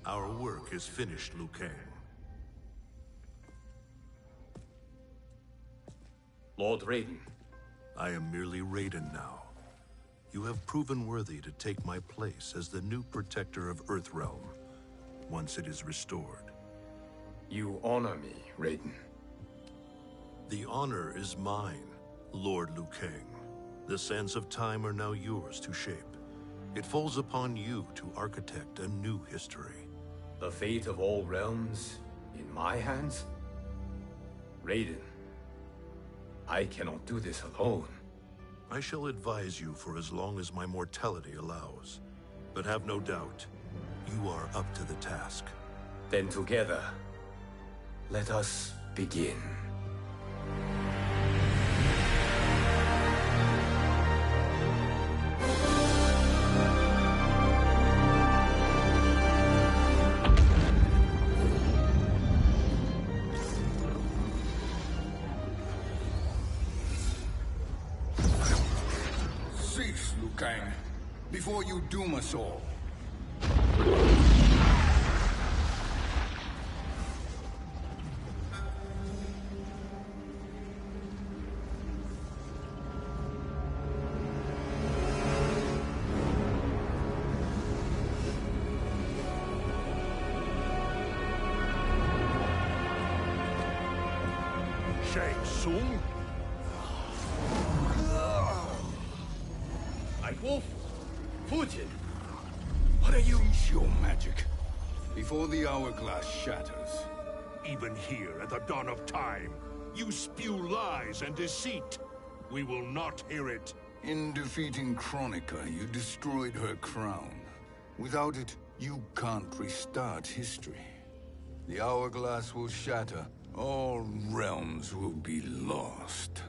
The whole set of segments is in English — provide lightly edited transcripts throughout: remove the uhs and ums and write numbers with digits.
Our work is finished, Liu Kang. Lord Raiden. I am merely Raiden now. You have proven worthy to take my place as the new protector of Earthrealm, once it is restored. You honor me, Raiden. The honor is mine, Lord Liu Kang. The sands of time are now yours to shape. It falls upon you to architect a new history. The fate of all realms in my hands? Raiden, I cannot do this alone. I shall advise you for as long as my mortality allows. But have no doubt, you are up to the task. Then together, let us begin. Cease, Liu Kang, before you doom us all. Shang Tsung? Nightwolf? Fujin? What are you? Cease your magic, before the hourglass shatters. Even here at the dawn of time, you spew lies and deceit. We will not hear it. In defeating Kronika, you destroyed her crown. Without it, you can't restart history. The hourglass will shatter. All realms will be lost.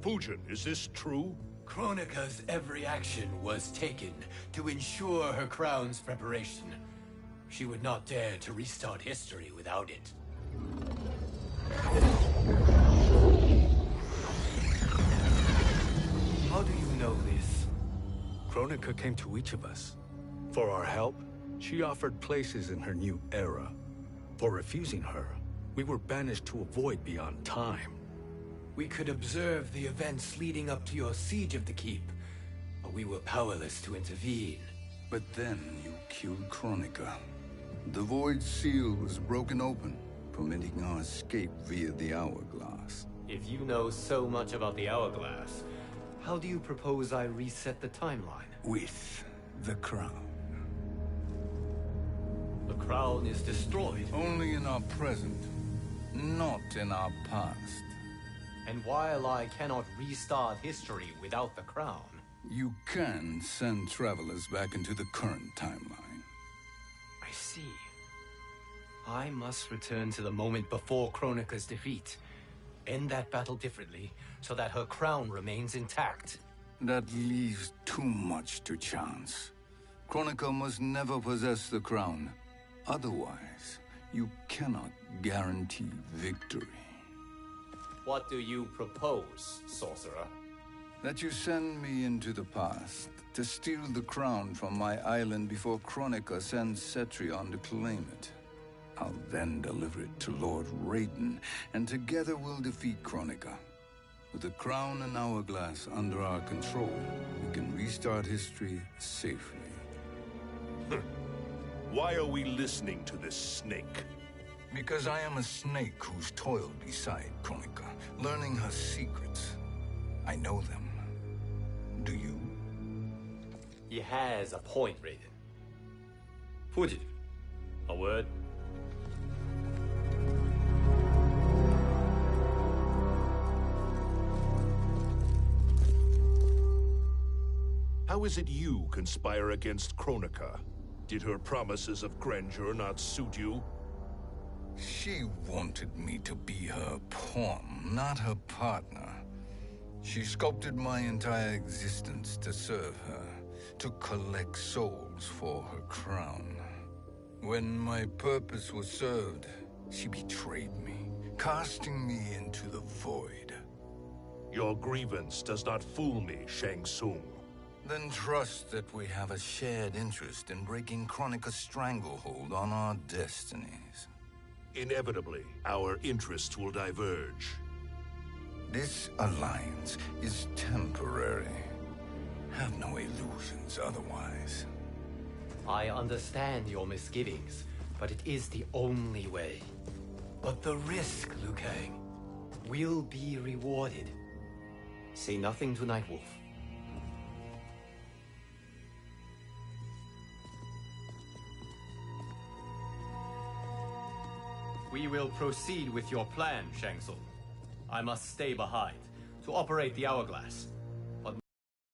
Fujin, is this true? Kronika's every action was taken to ensure her crown's preparation. She would not dare to restart history without it. How do you know this? Kronika came to each of us. For our help, she offered places in her new era. For refusing her, we were banished to a void beyond time. We could observe the events leading up to your siege of the keep, but we were powerless to intervene. But then you killed Kronika. The Void Seal was broken open, permitting our escape via the hourglass. If you know so much about the hourglass, how do you propose I reset the timeline? With the crown. The crown is destroyed. Only in our present, not in our past. And while I cannot restart history without the crown... You can send travelers back into the current timeline. I see. I must return to the moment before Kronika's defeat. End that battle differently, so that her crown remains intact. That leaves too much to chance. Kronika must never possess the crown. Otherwise, you cannot guarantee victory. What do you propose, sorcerer? That you send me into the past to steal the crown from my island before Kronika sends Cetrion to claim it. I'll then deliver it to Lord Raiden, and together we'll defeat Kronika. With the crown and hourglass under our control, we can restart history safely. Why are we listening to this snake? Because I am a snake who's toiled beside Kronika, learning her secrets. I know them. Do you? He has a point, Raiden. Fujin, a word? How is it you conspire against Kronika? Did her promises of grandeur not suit you? She wanted me to be her pawn, not her partner. She sculpted my entire existence to serve her, to collect souls for her crown. When my purpose was served, she betrayed me, casting me into the void. Your grievance does not fool me, Shang Tsung. Then trust that we have a shared interest in breaking Kronika's stranglehold on our destinies. Inevitably, our interests will diverge. This alliance is temporary. Have no illusions otherwise. I understand your misgivings, but it is the only way. But the risk, Liu Kang, will be rewarded. Say nothing to Nightwolf. We will proceed with your plan, Shang Tsung. I must stay behind to operate the Hourglass. But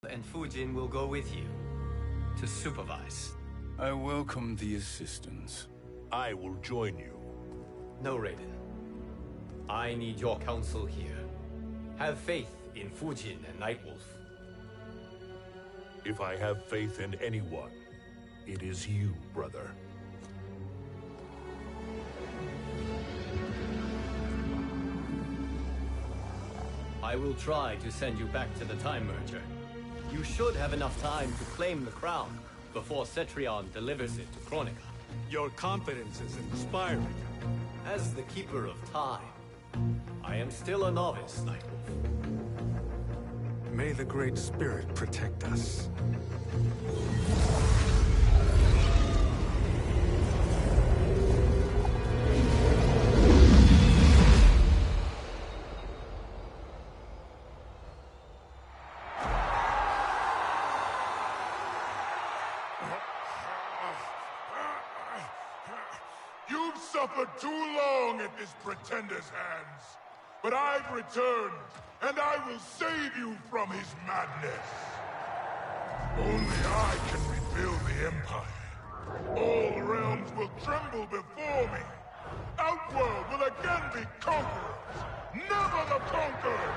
and Fujin will go with you to supervise. I welcome the assistance. I will join you. No, Raiden. I need your counsel here. Have faith in Fujin and Nightwolf. If I have faith in anyone, it is you, brother. I will try to send you back to the Time Merger. You should have enough time to claim the crown before Cetrion delivers it to Kronika. Your confidence is inspiring. As the Keeper of Time, I am still a novice, Nightwolf. May the Great Spirit protect us. You've suffered too long at this pretender's hands. But I've returned, and I will save you from his madness. Only I can rebuild the Empire. All realms will tremble before me. Outworld will again be conquerors, never the conquered!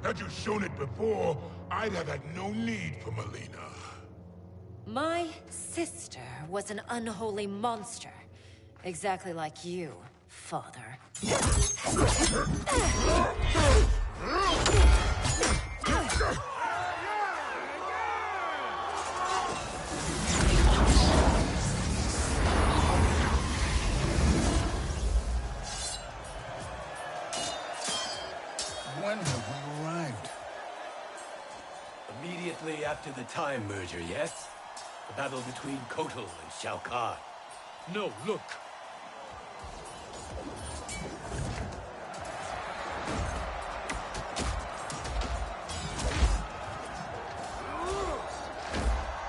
Had you shown it before, I'd have had no need for Mileena. My sister was an unholy monster. Exactly like you, father. When have we arrived? Immediately after the Time Merger, yes? The battle between Kotal and Shao Kahn. No, look!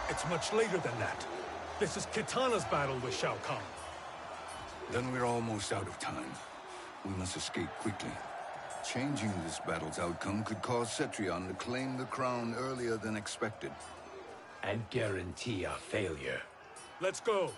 It's much later than that. This is Kitana's battle with Shao Kahn. Then we're almost out of time. We must escape quickly. Changing this battle's outcome could cause Cetrion to claim the crown earlier than expected. And guarantee our failure. Let's go!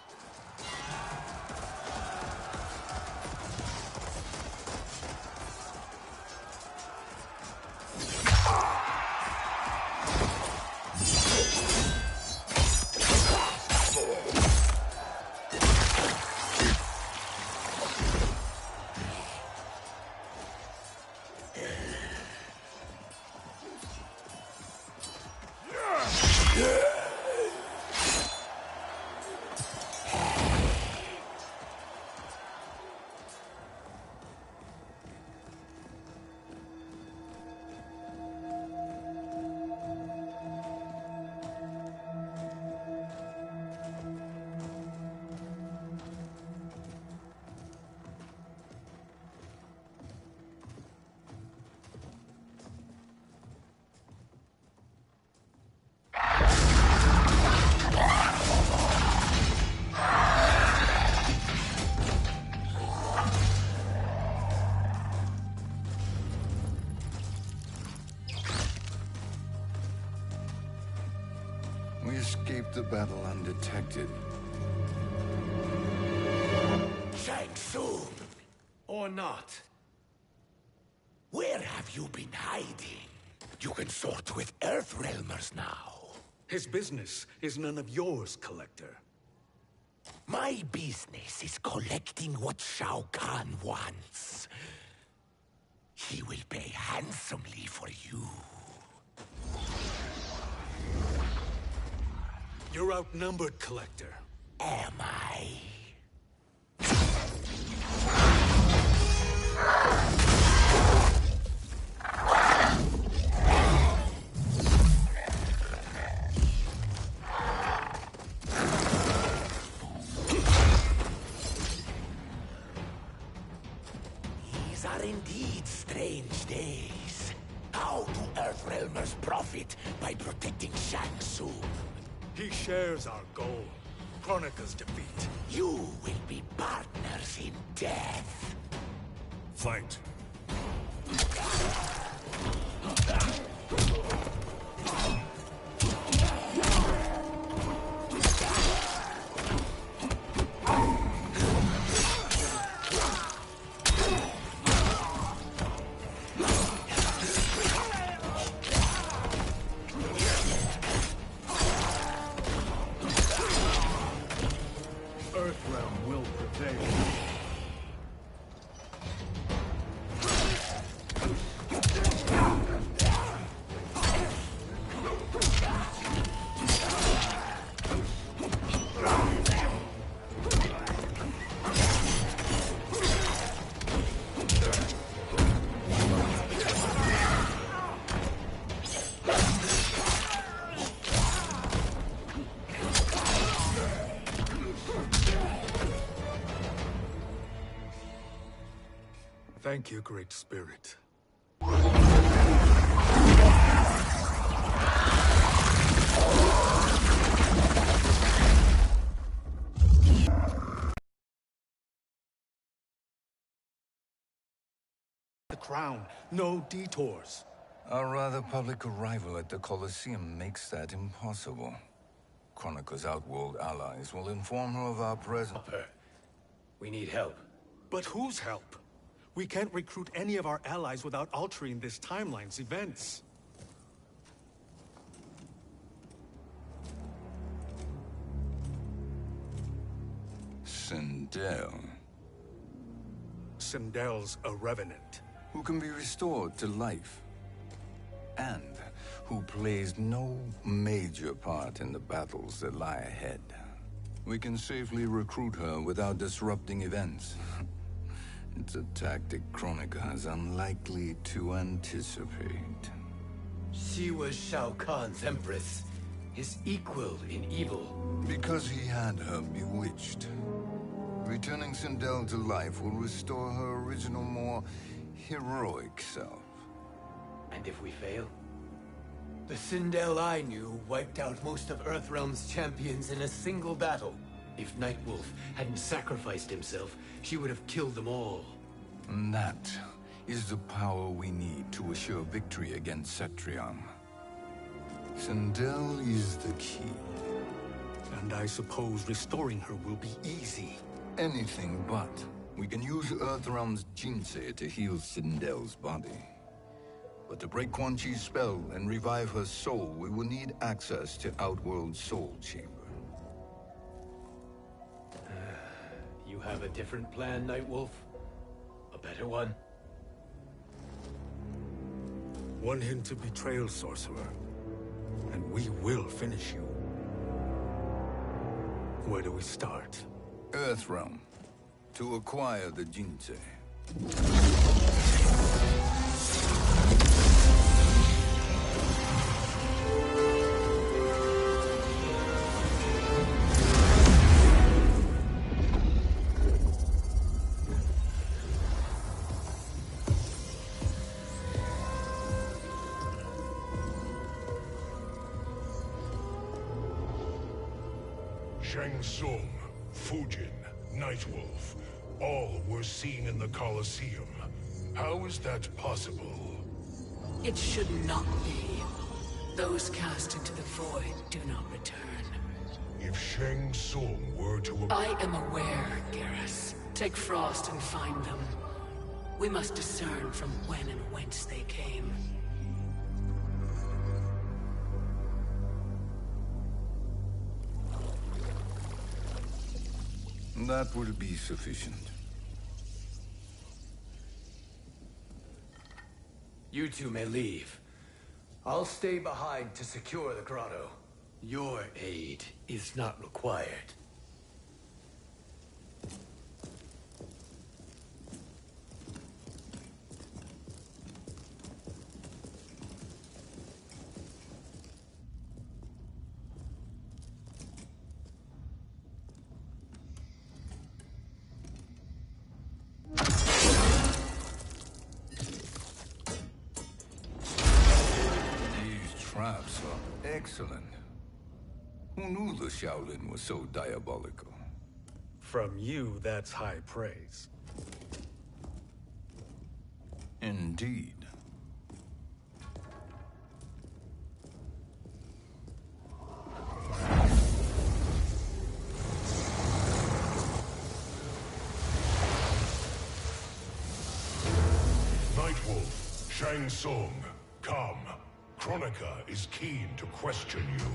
escaped the battle undetected. Shang Tsung! Or not. Where have you been hiding? You can sort with Earthrealmers now. His business is none of yours, Collector. My business is collecting what Shao Kahn wants. He will pay handsomely for you. You're outnumbered, Collector. Am I? These are indeed strange days. How do Earthrealmers profit by protecting Shang Tsung? He shares our goal. Kronika's defeat. You will be partners in death. Fight. Earthrealm will prevail. Thank you, Great Spirit. The crown, no detours. Our rather public arrival at the Colosseum makes that impossible. Kronika's outworld allies will inform her of our presence. We need help. But whose help? We can't recruit any of our allies without altering this timeline's events. Sindel, Sindel's a revenant. who can be restored to life, and who plays no major part in the battles that lie ahead. We can safely recruit her without disrupting events. It's a tactic Kronika is unlikely to anticipate. She was Shao Kahn's empress, his equal in evil. Because he had her bewitched. Returning Sindel to life will restore her original, more heroic self. And if we fail? The Sindel I knew wiped out most of Earthrealm's champions in a single battle. If Nightwolf hadn't sacrificed himself, she would have killed them all. And that is the power we need to assure victory against Cetrion. Sindel is the key. And I suppose restoring her will be easy. Anything but. We can use Earthrealm's Jinsei to heal Sindel's body. But to break Quan Chi's spell and revive her soul, we will need access to Outworld's Soul Chamber. You have a different plan, Nightwolf? A better one? One hint of betrayal, Sorcerer, and we will finish you. Where do we start? Earthrealm. To acquire the Jinsei. Shang Tsung, Fujin, Nightwolf, all were seen in the Colosseum. How is that possible? It should not be. Those cast into the void do not return. If Shang Tsung were to... I am aware, Garrus. Take Frost and find them. We must discern from when and whence they came. That will be sufficient. You two may leave. I'll stay behind to secure the grotto. Your aid is not required. Traps are excellent. Who knew the Shaolin was so diabolical? From you, that's high praise. Indeed. Nightwolf, Shang Tsung, come. Kronika is keen to question you.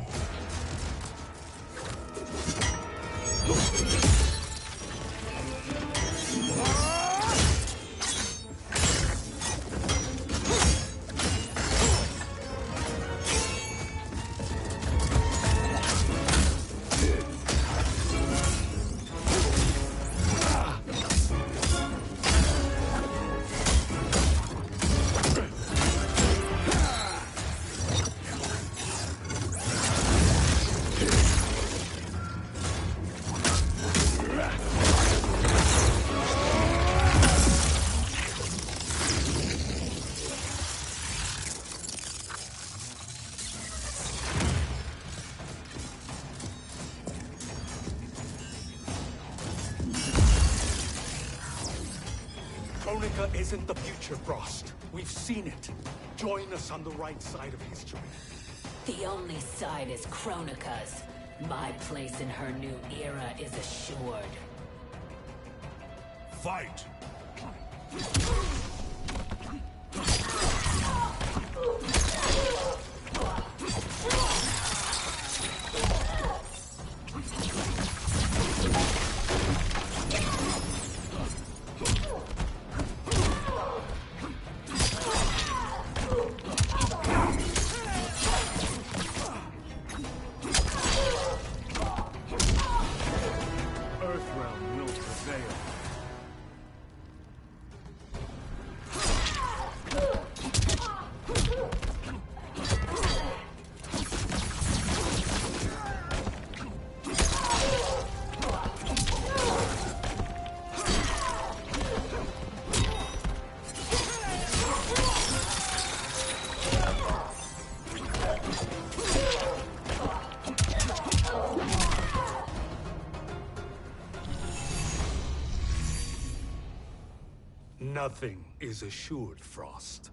Kronika isn't the future, Frost. We've seen it. Join us on the right side of history. The only side is Kronika's. My place in her new era is assured. Fight! Earthrealm will prevail. Nothing is assured, Frost.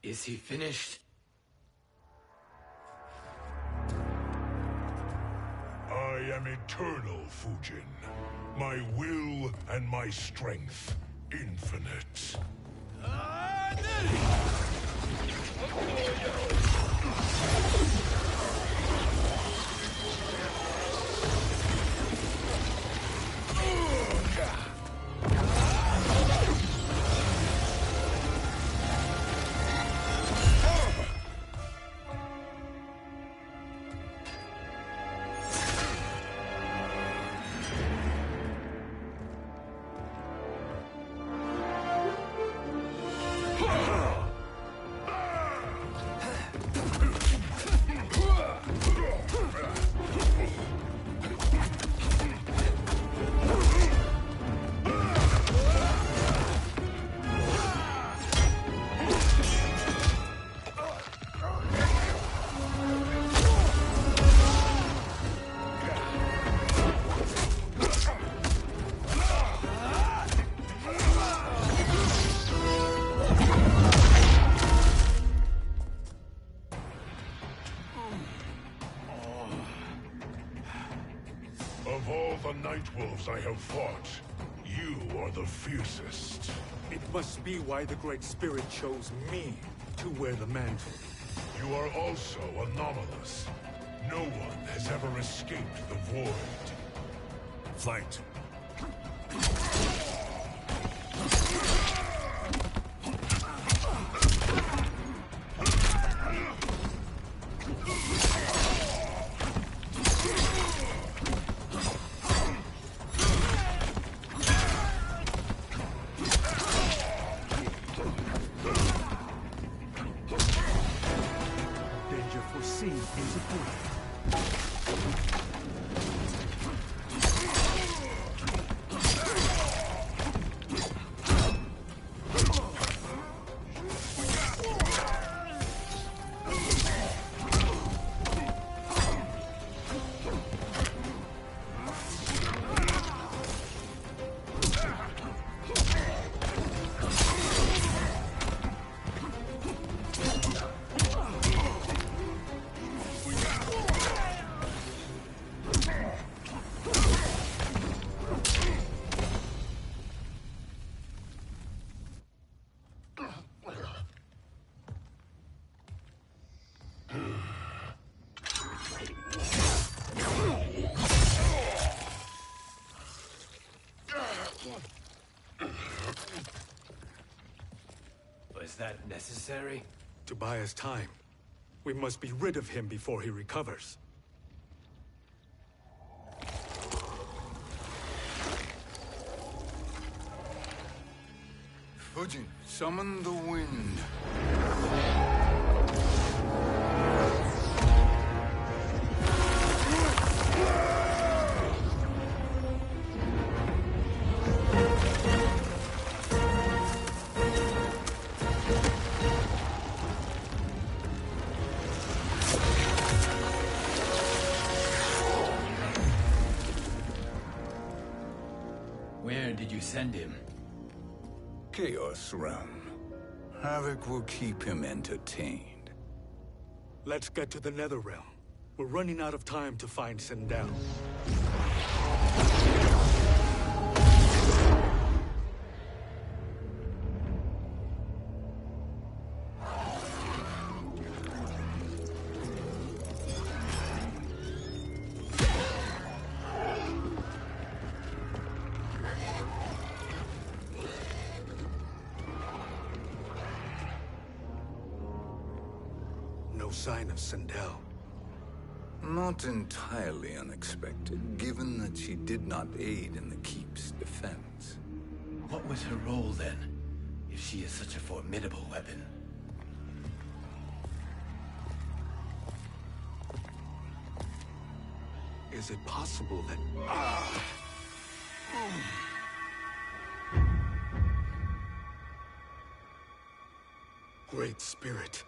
Is he finished? I am eternal, Fujin. My will and my strength, infinite. Of all the Nightwolves I have fought, you are the fiercest. It must be why the Great Spirit chose me to wear the mantle. You are also anomalous. No one has ever escaped the Void. Fight. Danger foreseen is avoided. Was that necessary? To buy us time. We must be rid of him before he recovers. Fujin, summon the wind. Where did you send him? Chaos Realm. Havoc will keep him entertained. Let's get to the Netherrealm. We're running out of time to find Sindel. No sign of Sindel. Not entirely unexpected, given that she did not aid in the Keep's defense. What was her role then, if she is such a formidable weapon? Is it possible that... Great Spirit.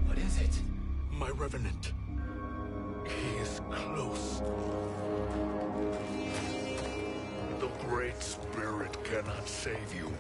What is it? My Revenant. He is close. The Great Spirit cannot save you.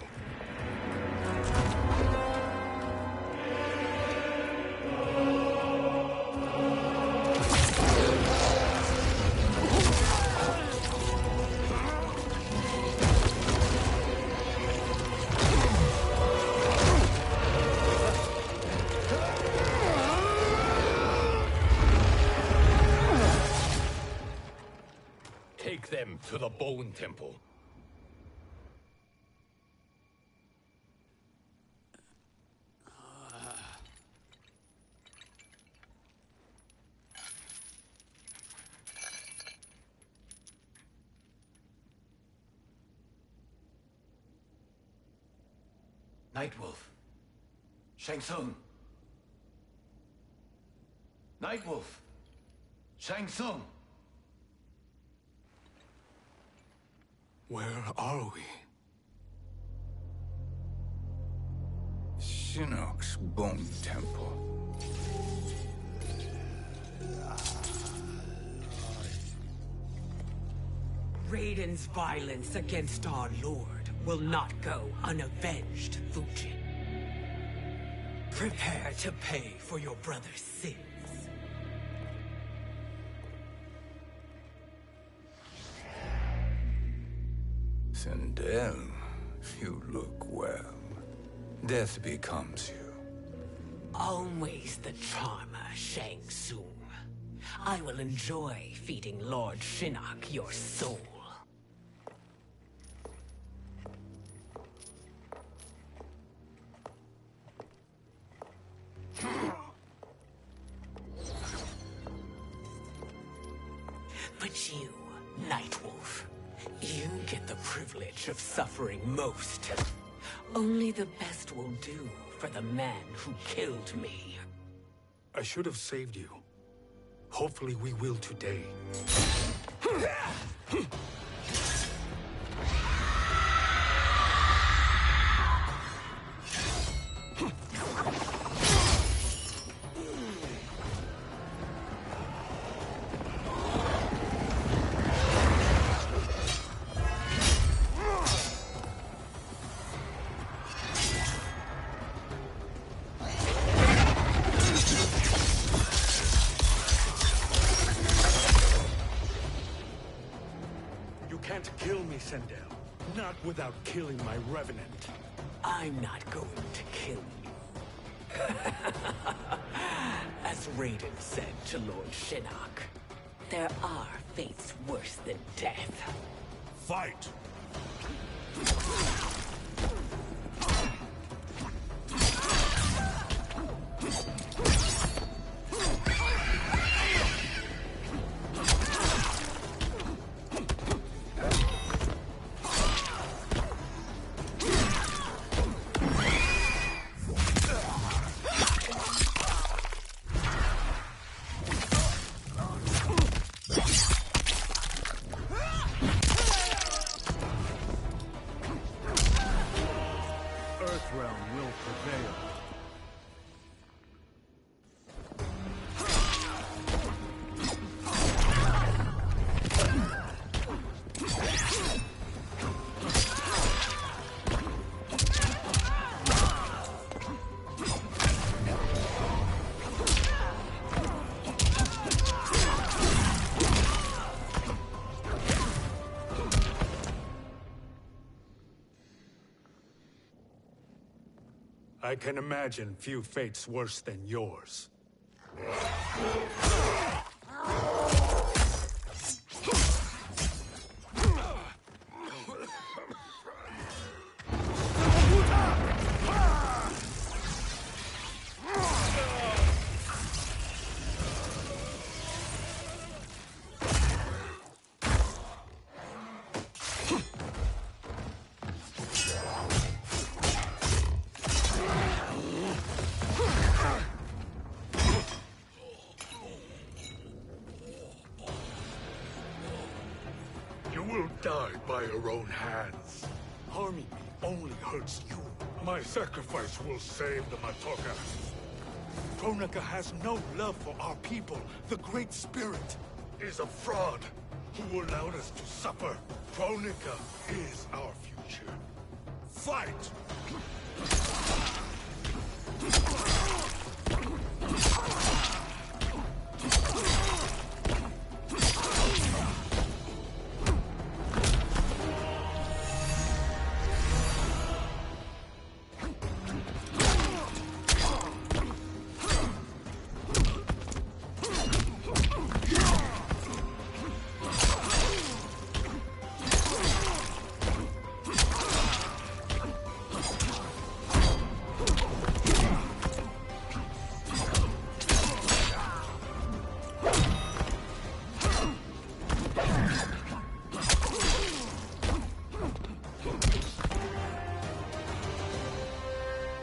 Take them to the Bone Temple. Nightwolf. Shang Tsung. Nightwolf. Shang Tsung. Where are we? Shinnok's Bone Temple. Raiden's violence against our Lord will not go unavenged, Fujin. Prepare to pay for your brother's sins. Sindel, you look well. Death becomes you. Always the charmer, Shang Tsung. I will enjoy feeding Lord Shinnok your soul. But you, Nightwolf, you get the privilege of suffering most. Only the best will do for the man who killed me. I should have saved you. Hopefully we will today. Sindel, not without killing my revenant. I'm not going to kill you. As Raiden said to Lord Shinnok, there are fates worse than death. Fight! I can imagine few fates worse than yours. Die by your own hands. Harming me only hurts you. My sacrifice will save the Matoka. Kronika has no love for our people. The Great Spirit is a fraud who allowed us to suffer. Kronika is our future. Fight!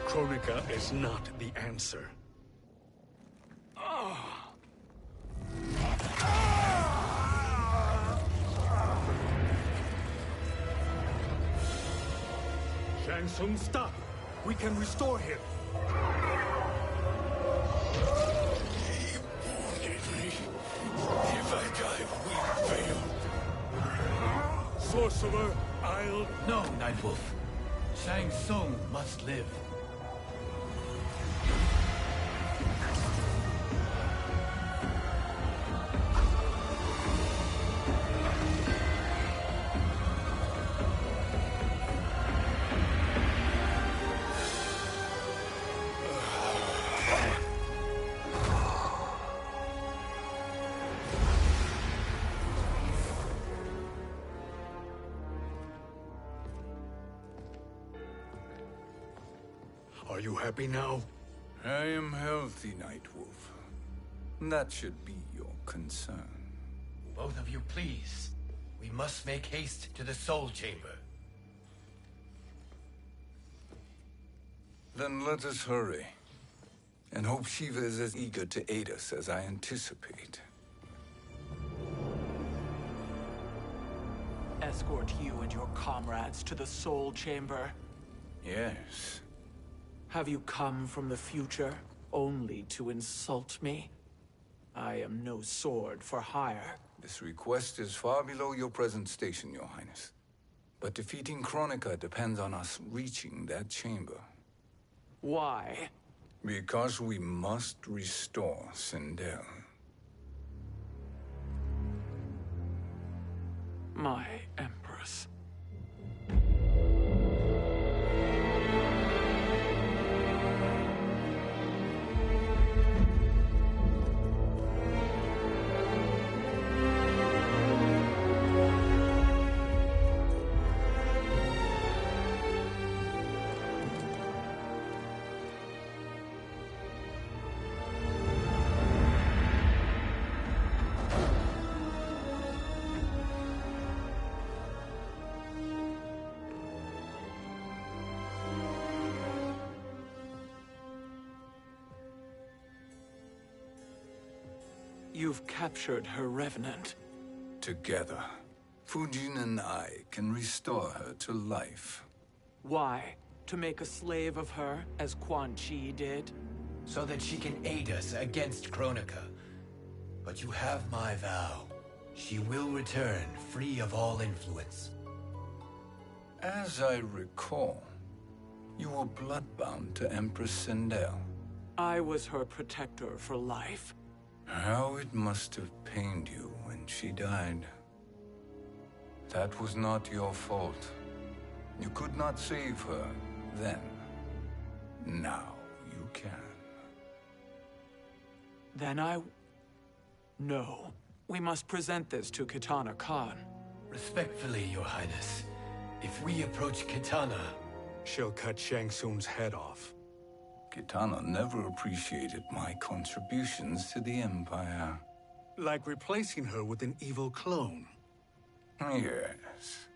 Kronika is not the answer. Shang Tsung, stop! We can restore him! If I die, we fail. Sorcerer, I'll... No, Nightwolf. Shang Tsung must live. Are you happy now? I am healthy, Nightwolf. That should be your concern. Both of you, please. We must make haste to the Soul Chamber. Then let us hurry. And hope Shiva is as eager to aid us as I anticipate. Escort you and your comrades to the Soul Chamber? Yes. Have you come from the future only to insult me? I am no sword for hire. This request is far below your present station, Your Highness. But defeating Kronika depends on us reaching that chamber. Why? Because we must restore Sindel. My Empress. You've captured her Revenant. Together, Fujin and I can restore her to life. Why? To make a slave of her, as Quan Chi did? So that she can aid us against Kronika. But you have my vow. She will return free of all influence. As I recall, you were bloodbound to Empress Sindel. I was her protector for life. How it must have pained you when she died. That was not your fault. You could not save her then. Now you can. Then No. We must present this to Kitana Khan. Respectfully, Your Highness. If we approach Kitana... She'll cut Shang Tsung's head off. Kitana never appreciated my contributions to the Empire. Like replacing her with an evil clone. Yes.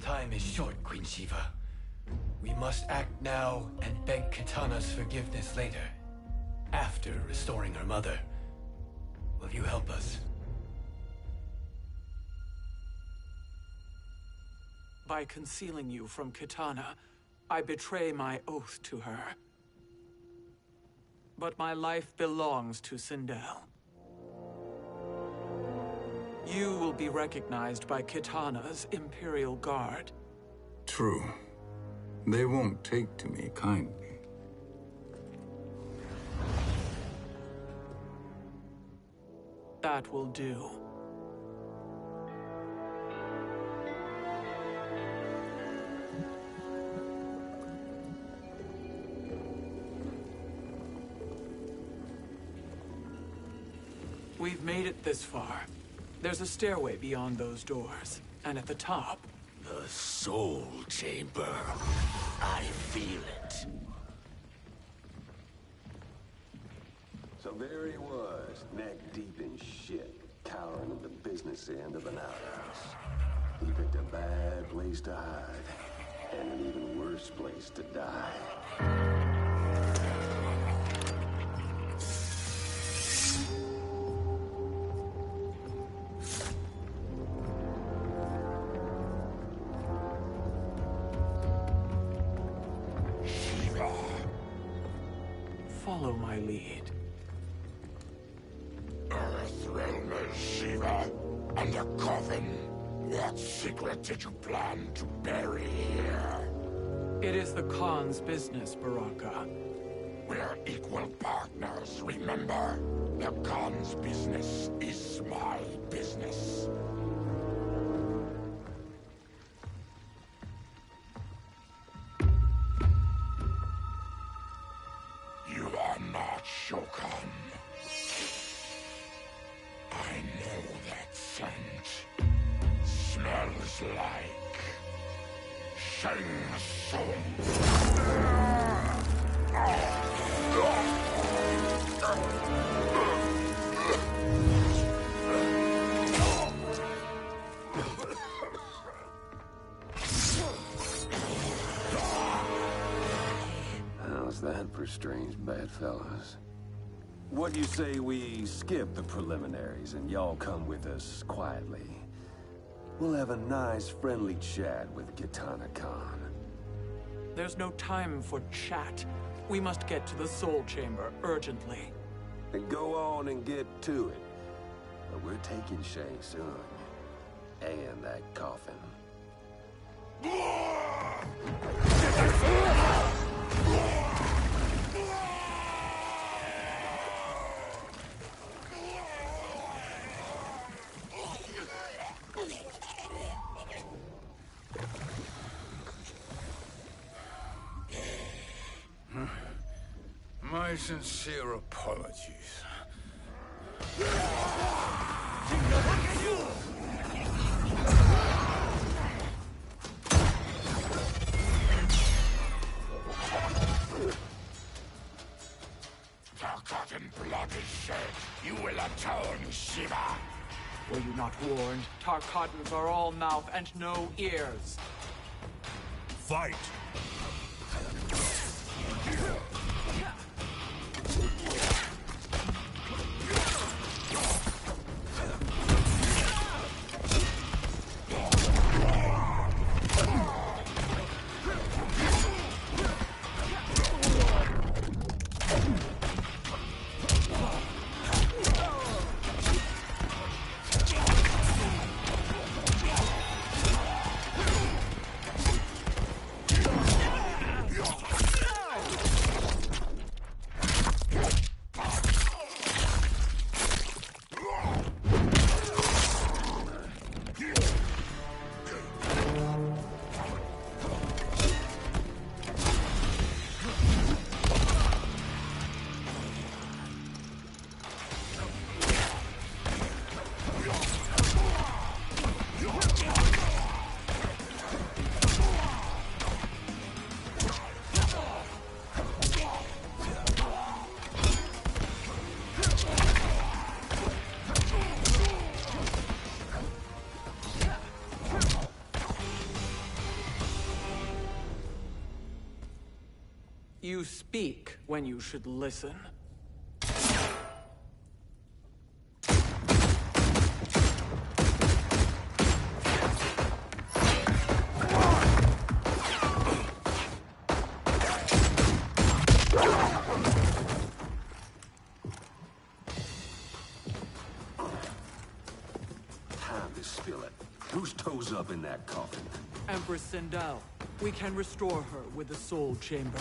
Time is short, Queen Shiva. We must act now and beg Kitana's forgiveness later. After restoring her mother. Will you help us? By concealing you from Kitana, I betray my oath to her. But my life belongs to Sindel. You will be recognized by Kitana's Imperial Guard. True. They won't take to me kindly. That will do. We've made it this far. There's a stairway beyond those doors, and at the top... The Soul Chamber. I feel it. So there he was, neck deep in shit, cowering at the business end of an outhouse. He picked a bad place to hide, and an even worse place to die. Follow my lead. Earthrealm is Shiva, and a coffin. What secret did you plan to bury here? It is the Khan's business, Baraka. We're equal partners, remember? The Khan's business is my business. You are not Shokan. I know that scent. Smells like Shang Tsung. How's that for strange bedfellows? What do you say we skip the preliminaries and y'all come with us quietly? We'll have a nice, friendly chat with Kitana Khan. There's no time for chat. We must get to the Soul Chamber urgently. Then go on and get to it. But we're taking Shang Tsung. And that coffin. My sincere apologies. Forgotten blood is shed. You will atone, Shiva. Were you not warned? Tarkatans are all mouth and no ears. Fight! You speak when you should listen. Time to spill it. Whose toes up in that coffin? Empress Sindel. We can restore her with the Soul Chamber.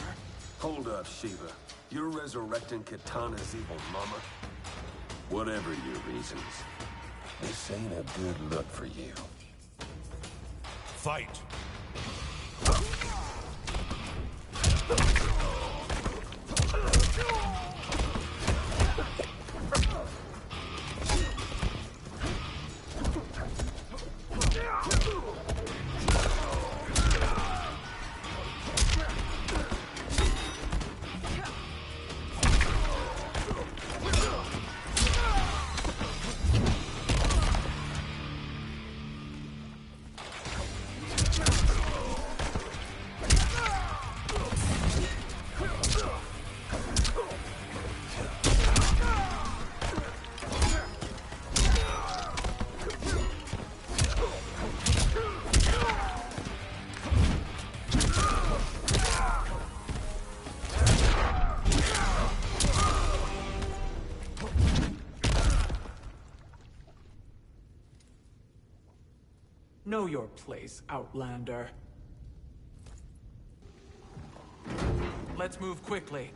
Hold up, Shiva. You're resurrecting Kitana's evil mama? Whatever your reasons, this ain't a good look for you. Fight! Know your place, Outlander. Let's move quickly.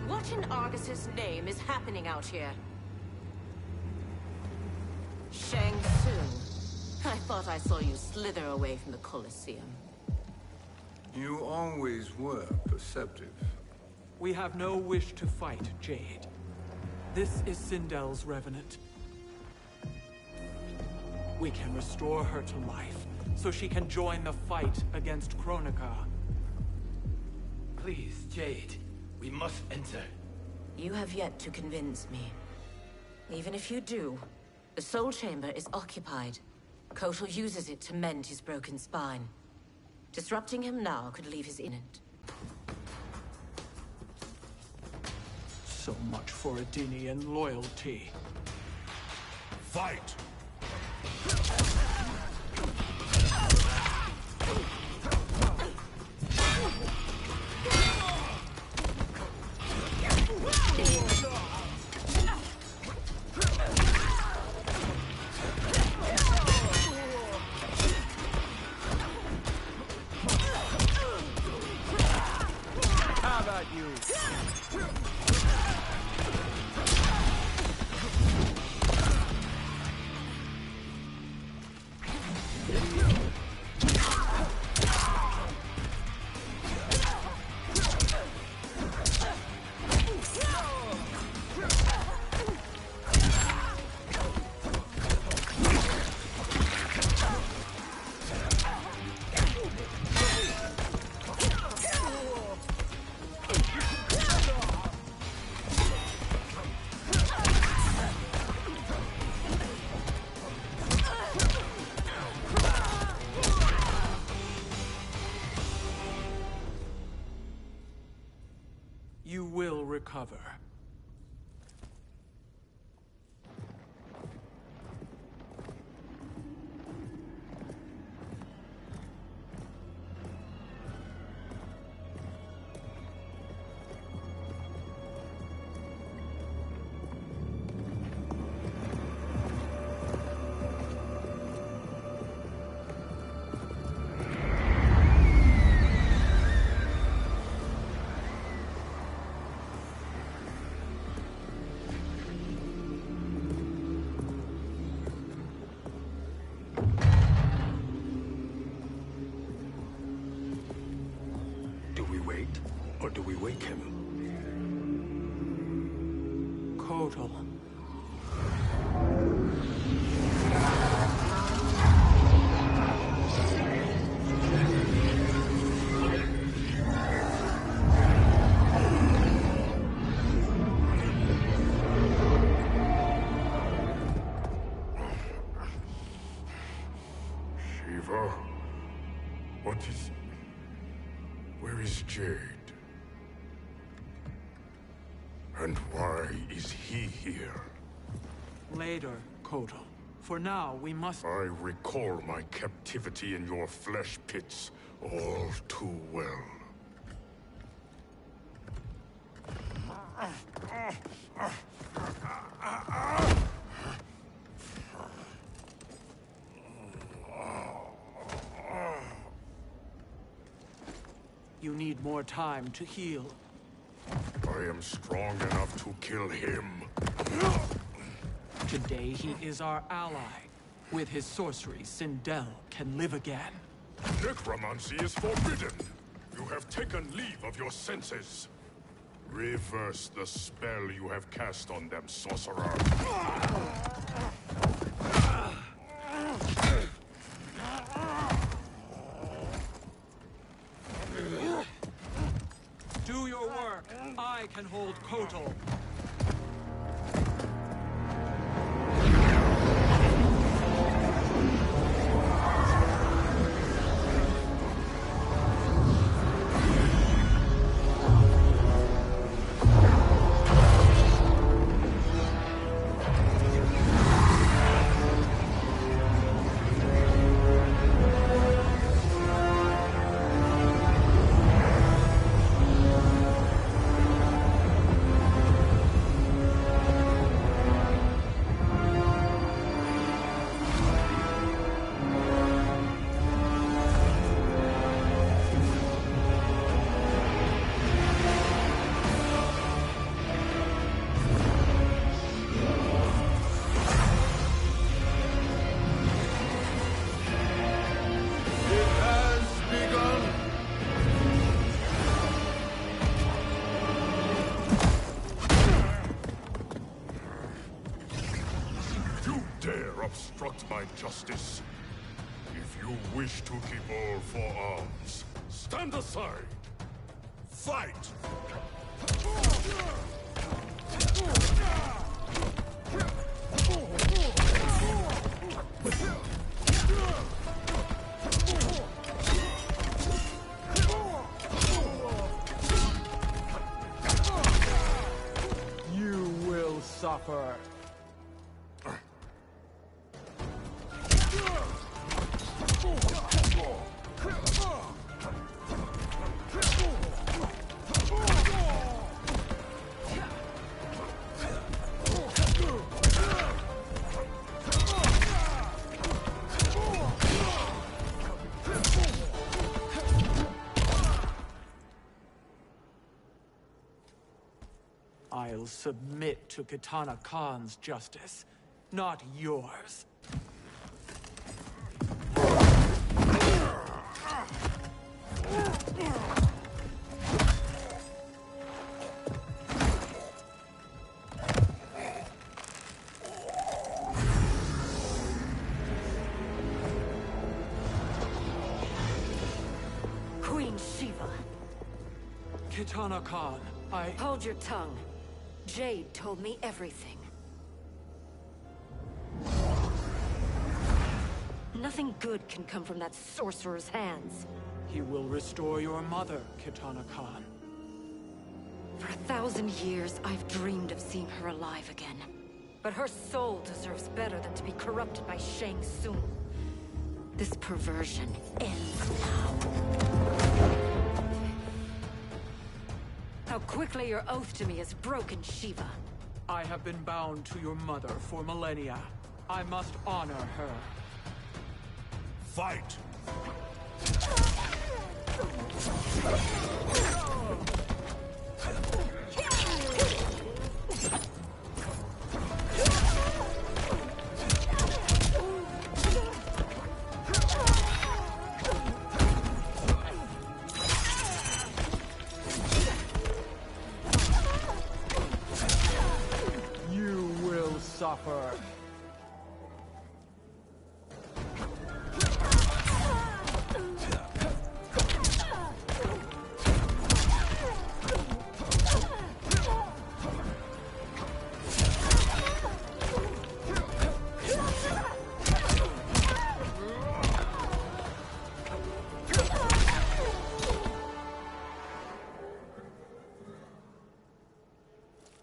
What in Argus's name is happening out here? Shang Tsung. I thought I saw you slither away from the Colosseum. You always were perceptive. We have no wish to fight, Jade. This is Sindel's Revenant. We can restore her to life, so she can join the fight against Kronika. Please, Jade. We must enter. You have yet to convince me. Even if you do, the Soul Chamber is occupied. Kotal uses it to mend his broken spine. Disrupting him now could leave his innate. So much for Edenian loyalty. Fight! How about you? You will recover. Or do we wake him? Kotal. Shiva? What is... Where is Jade? And why is he here? Later, Kotal. For now, we must... I recall my captivity in your flesh pits all too well. You need more time to heal. I am strong enough to kill him. Today he is our ally. With his sorcery, Sindel can live again. Necromancy is forbidden. You have taken leave of your senses. Reverse the spell you have cast on them, sorcerer. Do your work. I can hold Kotal. not my justice. If you wish to keep all four arms, stand aside. Fight! You will suffer. I'll submit to Kitana Khan's justice, not yours. Queen Shiva. Kitana Khan, Hold your tongue. Jade told me everything. Nothing good can come from that sorcerer's hands. He will restore your mother, Kitana Khan. For 1,000 years, I've dreamed of seeing her alive again. But her soul deserves better than to be corrupted by Shang Tsung. This perversion ends now. How quickly your oath to me is broken, Shiva. I have been bound to your mother for millennia. I must honor her. Fight! You will suffer.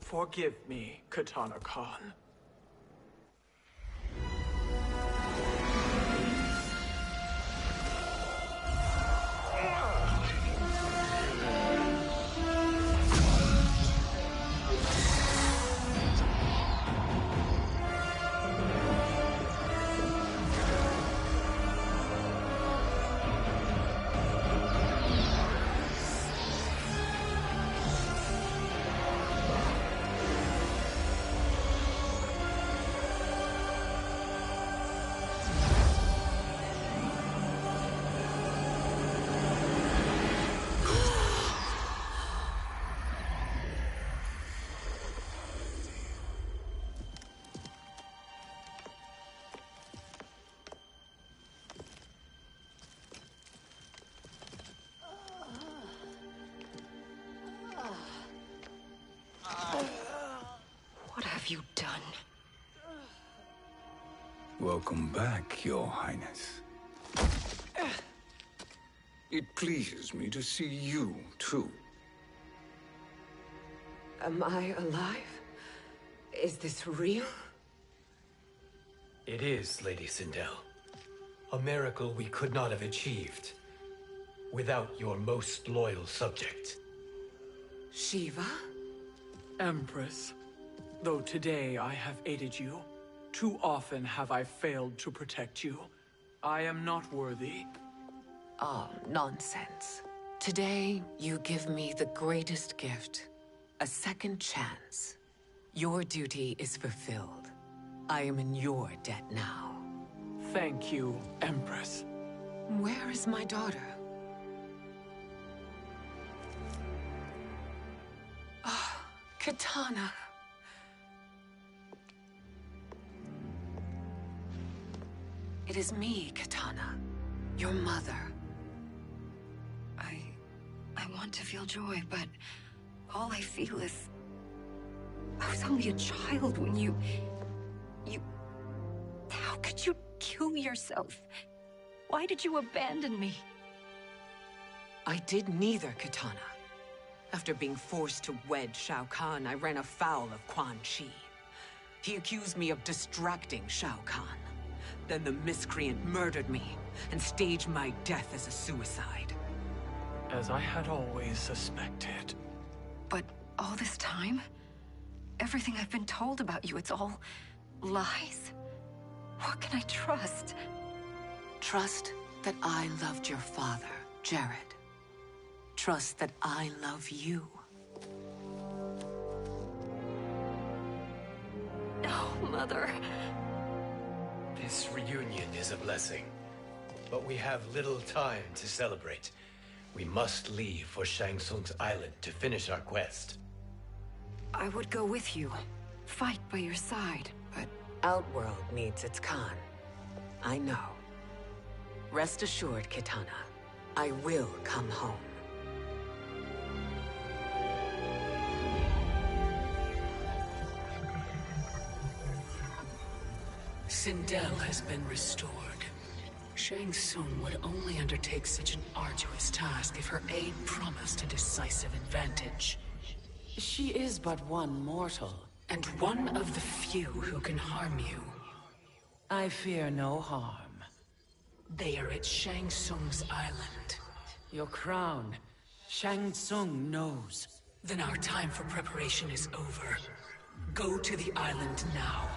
Forgive me, Kitana Khan. What have you done? Welcome back, Your Highness. It pleases me to see you, too. Am I alive? Is this real? It is, Lady Sindel. A miracle we could not have achieved without your most loyal subject. Shiva? Empress, though today I have aided you, too often have I failed to protect you. I am not worthy. Oh, nonsense. Today, you give me the greatest gift. A second chance. Your duty is fulfilled. I am in your debt now. Thank you, Empress. Where is my daughter? Ah, Kitana. It is me, Kitana. Your mother. I want to feel joy, but all I feel is... I was only a child when you... How could you kill yourself? Why did you abandon me? I did neither, Kitana. After being forced to wed Shao Kahn, I ran afoul of Quan Chi. He accused me of distracting Shao Kahn. Then the miscreant murdered me and staged my death as a suicide. As I had always suspected. But all this time? Everything I've been told about you, it's all lies? What can I trust? Trust that I loved your father, Jared. Trust that I love you. Oh, Mother. This reunion is a blessing, but we have little time to celebrate. We must leave for Shang Tsung's island to finish our quest. I would go with you, fight by your side, but... Outworld needs its Khan. I know. Rest assured, Kitana. I will come home. Sindel has been restored. Shang Tsung would only undertake such an arduous task if her aid promised a decisive advantage. She is but one mortal, and one of the few who can harm you. I fear no harm. They are at Shang Tsung's island. Your crown. Shang Tsung knows. Then our time for preparation is over. Go to the island now.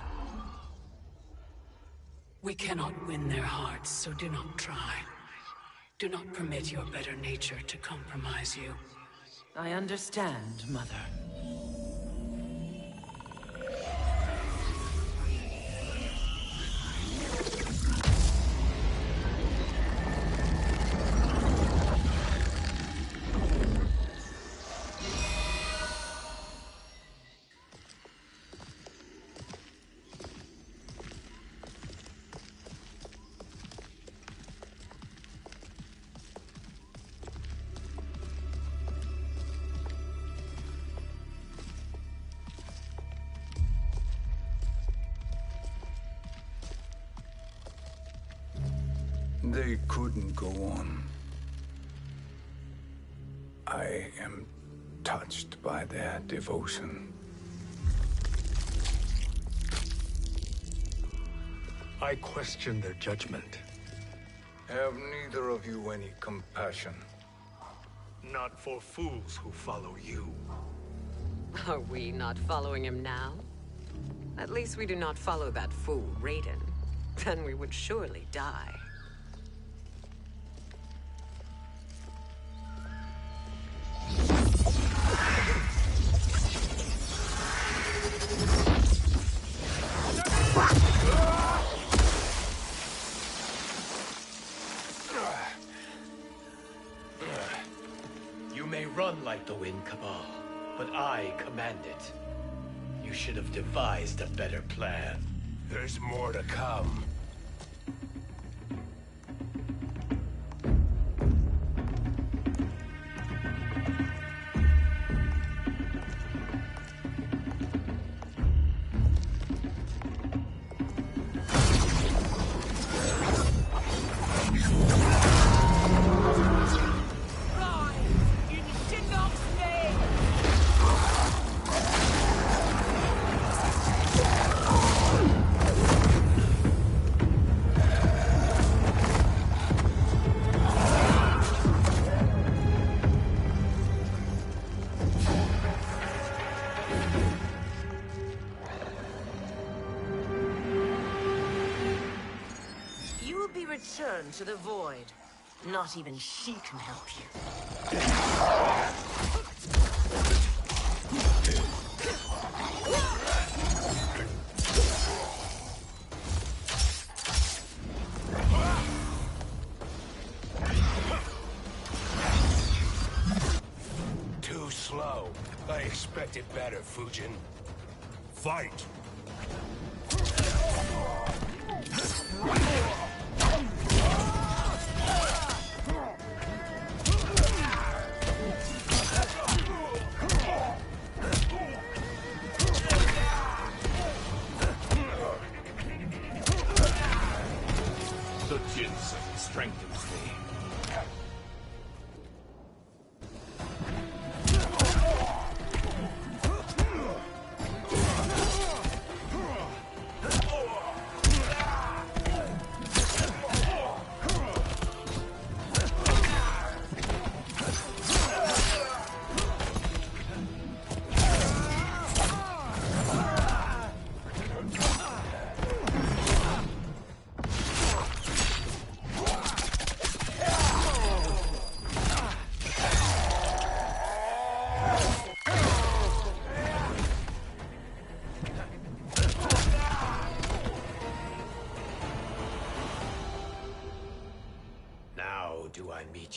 We cannot win their hearts, so do not try. Do not permit your better nature to compromise you. I understand, Mother. They couldn't go on. I am touched by their devotion. I question their judgment. Have neither of you any compassion? Not for fools who follow you. Are we not following him now? At least we do not follow that fool, Raiden. Then we would surely die. You may run like the wind, Cabal, but I command it. You should have devised a better plan. There's more to come. Return to the void. Not even she can help you. Too slow. I expected better, Fujin. Fight!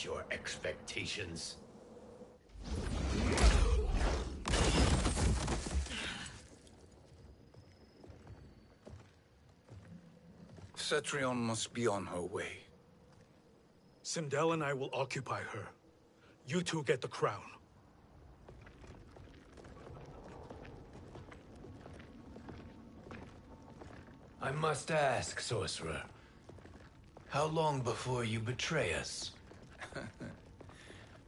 meet your expectations. Cetrion must be on her way. Sindel and I will occupy her. You two get the crown. I must ask, sorcerer. How long before you betray us?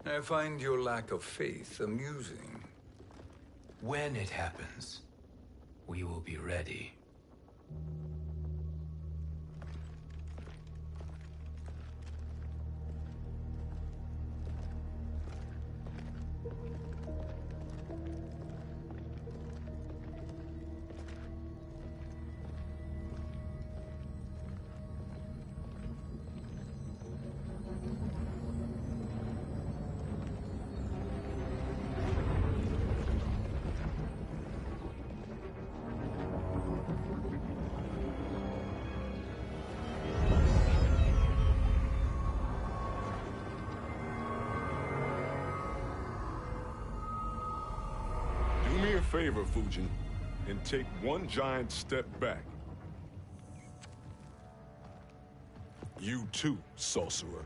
I find your lack of faith amusing. When it happens, we will be ready. Do me a favor, Fujin, and take one giant step back. You too, sorcerer.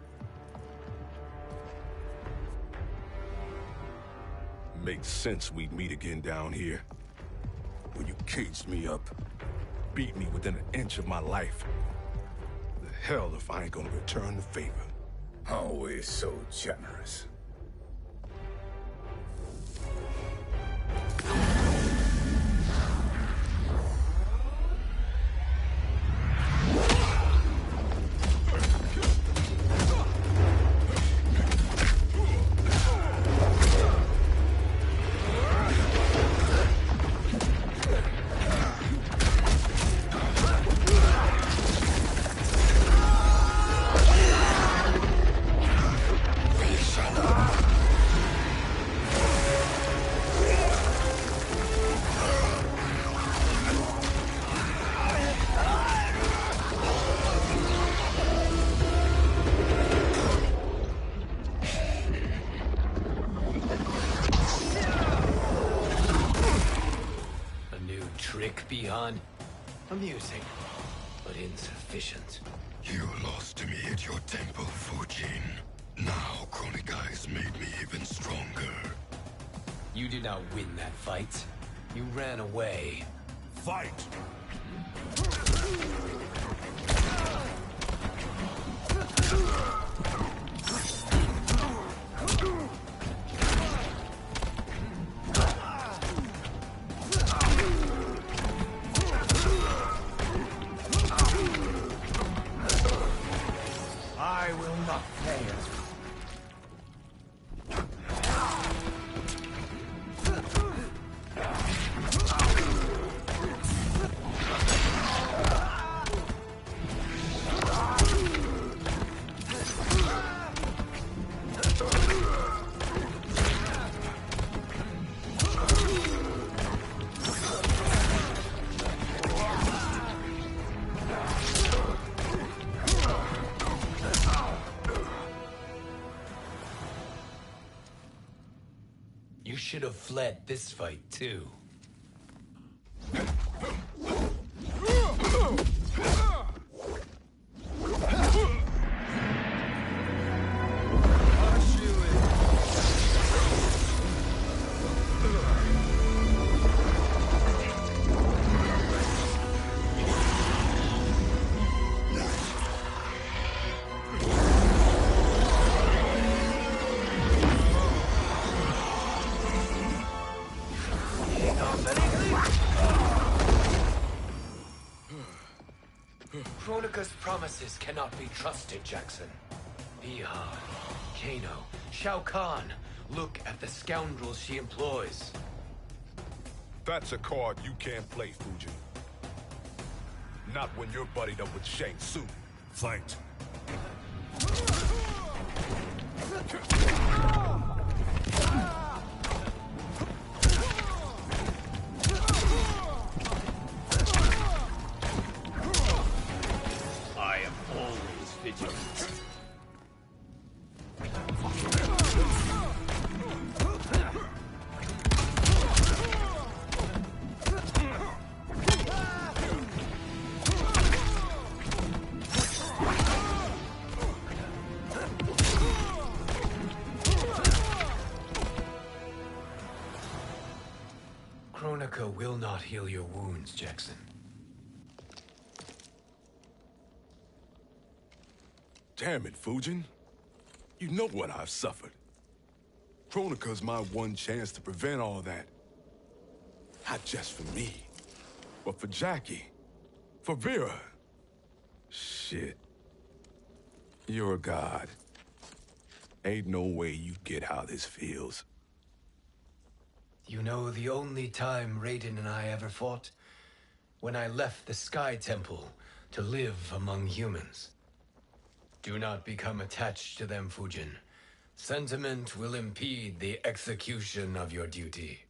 Makes sense we'd meet again down here. When you caged me up, beat me within an inch of my life. The hell if I ain't gonna return the favor. Always so generous. Bi-Han. Amusing, but insufficient. You lost to me at your temple, Fujin. Now Kronika has made me even stronger. You did not win that fight. You ran away. Fight! I will not fail. You should have fled this fight, too. Kronika's promises cannot be trusted, Jackson. Bi-Han, Kano, Shao Kahn. Look at the scoundrels she employs. That's a card you can't play, Fujin. Not when you're buddied up with Shang Tsung. Fight. I am always vigilant. Kronika will not heal your wounds, Jackson. Damn it, Fujin. You know what I've suffered. Kronika's my one chance to prevent all that. Not just for me, but for Jackie. For Vera. Shit. You're a god. Ain't no way you get how this feels. You know the only time Raiden and I ever fought? When I left the Sky Temple to live among humans. Do not become attached to them, Fujin. Sentiment will impede the execution of your duty.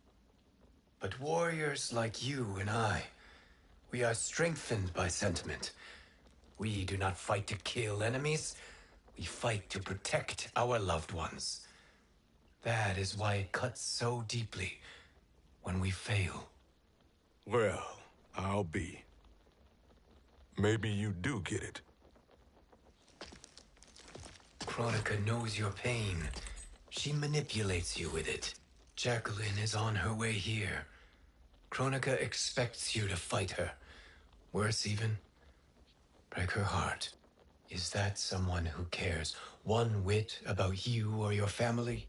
But warriors like you and I, we are strengthened by sentiment. We do not fight to kill enemies. We fight to protect our loved ones. That is why it cuts so deeply when we fail. Well, I'll be. Maybe you do get it. Kronika knows your pain. She manipulates you with it. Jacqueline is on her way here. Kronika expects you to fight her. Worse even, break her heart. Is that someone who cares one whit about you or your family?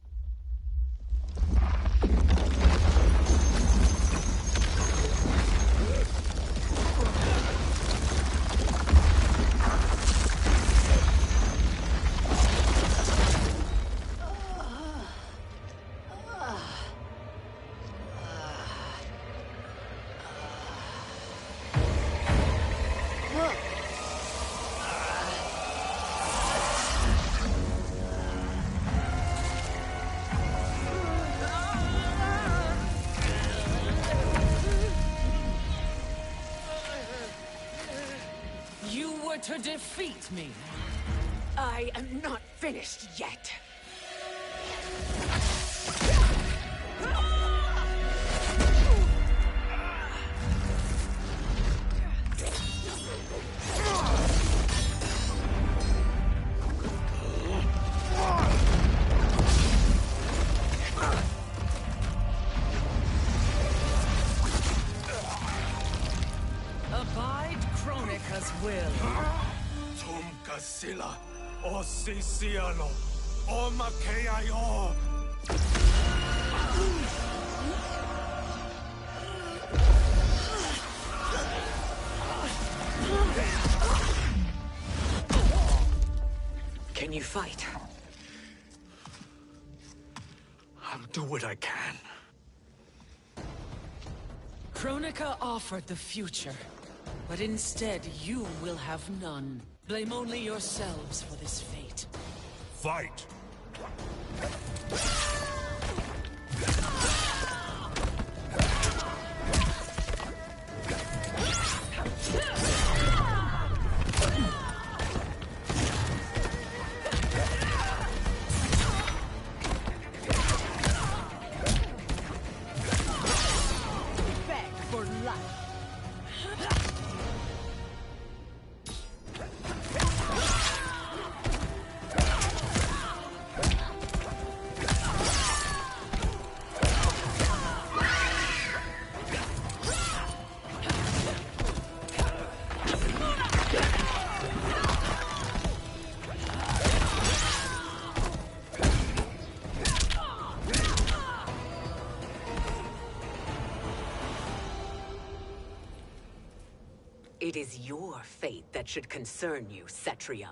To defeat me. I am not finished yet. Abide Kronika's will. Tumkasila, o Sisiano, o Makeayo. Can you fight? I'll do what I can. Kronika offered the future, but instead you will have none. Blame only yourselves for this fate. Fight! Beg for life. It is your fate that should concern you, Cetrion.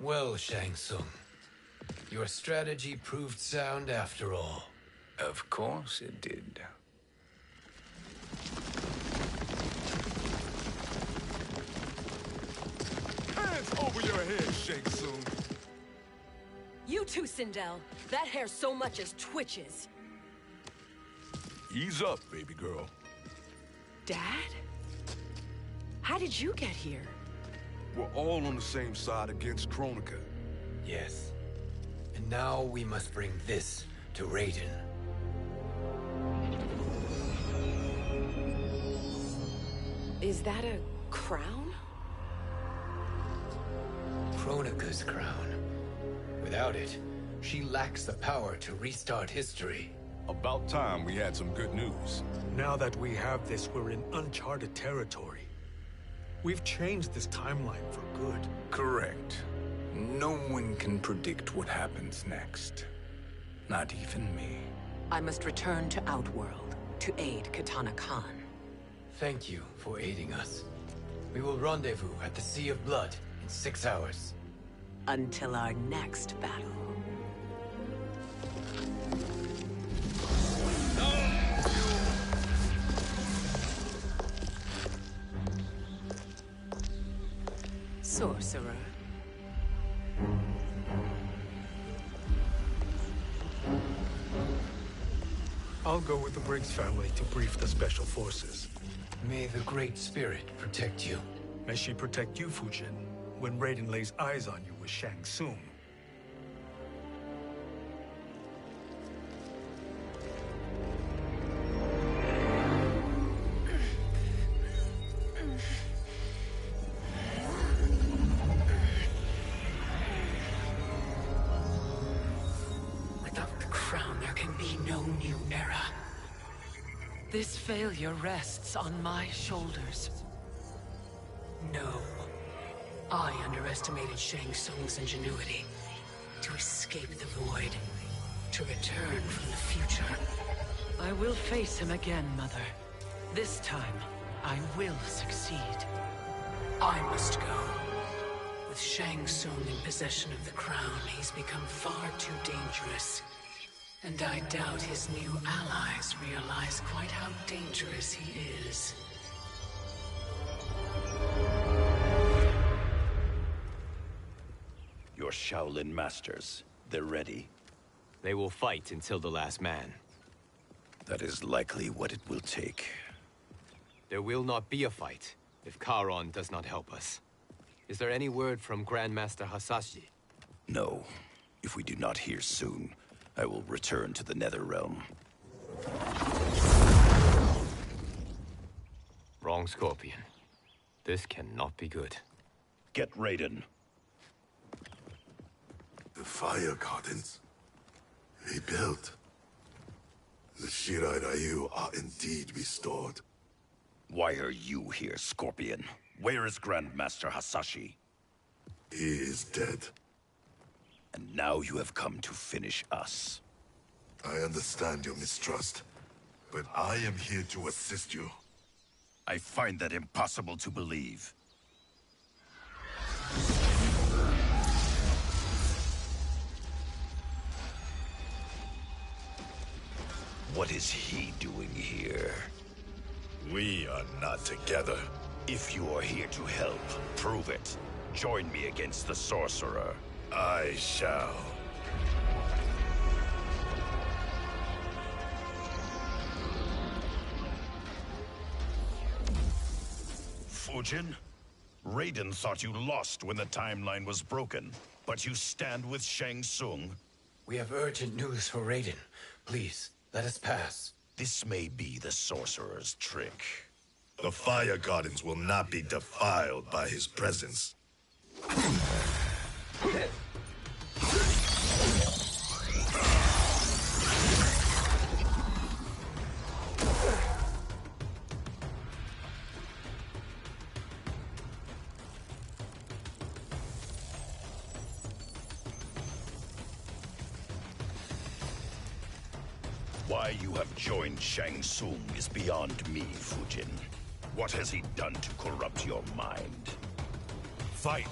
Well, Shang Tsung, your strategy proved sound after all. Of course it did. Hands over your head, Shang Tsung. You too, Sindel. That hair so much as twitches. Ease up, baby girl. Dad? How did you get here? We're all on the same side against Kronika. Yes. And now we must bring this to Raiden. Is that a crown? Kronika's crown. Without it, she lacks the power to restart history. About time we had some good news. Now that we have this, we're in uncharted territory. We've changed this timeline for good. Correct. No one can predict what happens next. Not even me. I must return to Outworld to aid Katana Khan. Thank you for aiding us. We will rendezvous at the Sea of Blood in 6 hours. Until our next battle. Sorcerer. I'll go with the Briggs family to brief the Special Forces. May the Great Spirit protect you. May she protect you, Fujin, when Raiden lays eyes on you with Shang Tsung. Without the crown, there can be no new era. This failure rests on my shoulders. No. I underestimated Shang Tsung's ingenuity. To escape the void. To return from the future. I will face him again, Mother. This time, I will succeed. I must go. With Shang Tsung in possession of the crown, he's become far too dangerous. And I doubt his new allies realize quite how dangerous he is. Your Shaolin masters, they're ready. They will fight until the last man. That is likely what it will take. There will not be a fight if Charon does not help us. Is there any word from Grandmaster Hasashi? No. If we do not hear soon, I will return to the Netherrealm. Wrong, Scorpion. This cannot be good. Get Raiden. The Fire Gardens. Rebuilt. The Shirai Ryu are indeed restored. Why are you here, Scorpion? Where is Grandmaster Hasashi? He is dead. And now you have come to finish us. I understand your mistrust, but I am here to assist you. I find that impossible to believe. What is he doing here? We are not together. If you are here to help, prove it. Join me against the Sorcerer. I shall. Fujin? Raiden thought you lost when the timeline was broken, but you stand with Shang Tsung? We have urgent news for Raiden. Please, let us pass. This may be the Sorcerer's trick. The Fire Gardens will not be defiled by his presence. Why you have joined Shang Tsung is beyond me, Fujin. What has he done to corrupt your mind? Fight!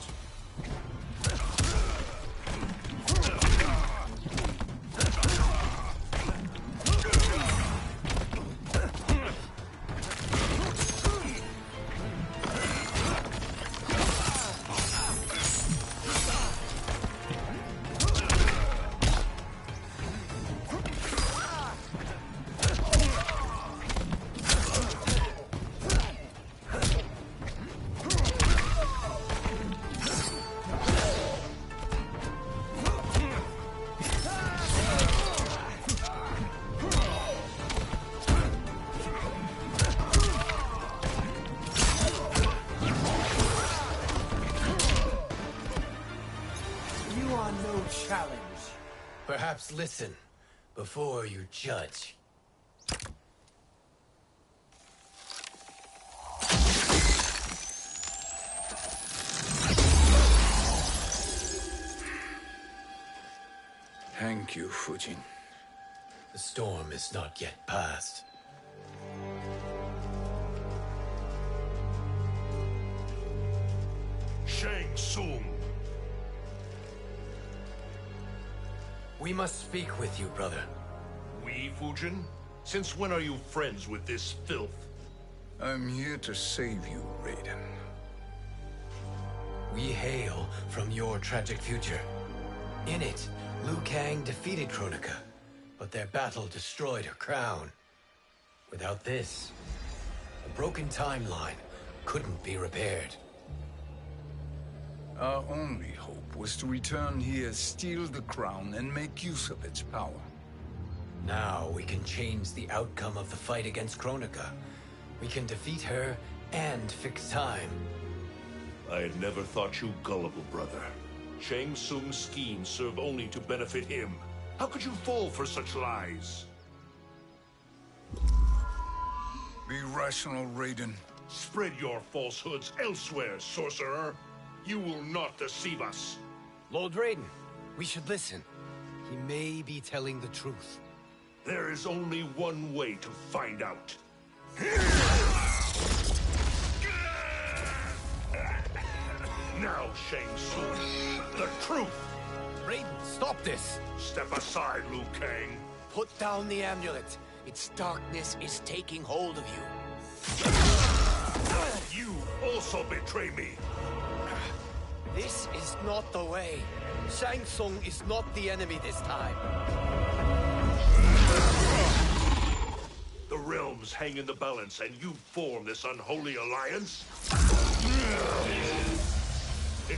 Perhaps listen before you judge. Thank you, Fujin. The storm is not yet past. Shang Tsung! We must speak with you, brother. We, Fujin? Since when are you friends with this filth? I'm here to save you, Raiden. We hail from your tragic future. In it, Liu Kang defeated Kronika, but their battle destroyed her crown. Without this, a broken timeline couldn't be repaired. Our only hope was to return here, steal the crown, and make use of its power. Now we can change the outcome of the fight against Kronika. We can defeat her and fix time. I had never thought you gullible, brother. Shang Tsung's schemes serve only to benefit him. How could you fall for such lies? Be rational, Raiden. Spread your falsehoods elsewhere, sorcerer. You will not deceive us. Lord Raiden, we should listen. He may be telling the truth. There is only one way to find out. Now, Shang Tsung, the truth! Raiden, stop this! Step aside, Liu Kang. Put down the amulet. Its darkness is taking hold of you. You also betray me. This is not the way. Shang Tsung is not the enemy this time. The realms hang in the balance, and you form this unholy alliance?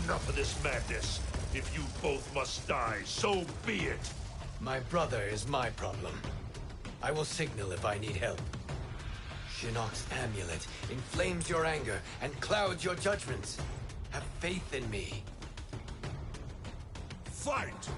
Enough of this madness. If you both must die, so be it. My brother is my problem. I will signal if I need help. Shinnok's amulet inflames your anger and clouds your judgments. Have faith in me. Fight!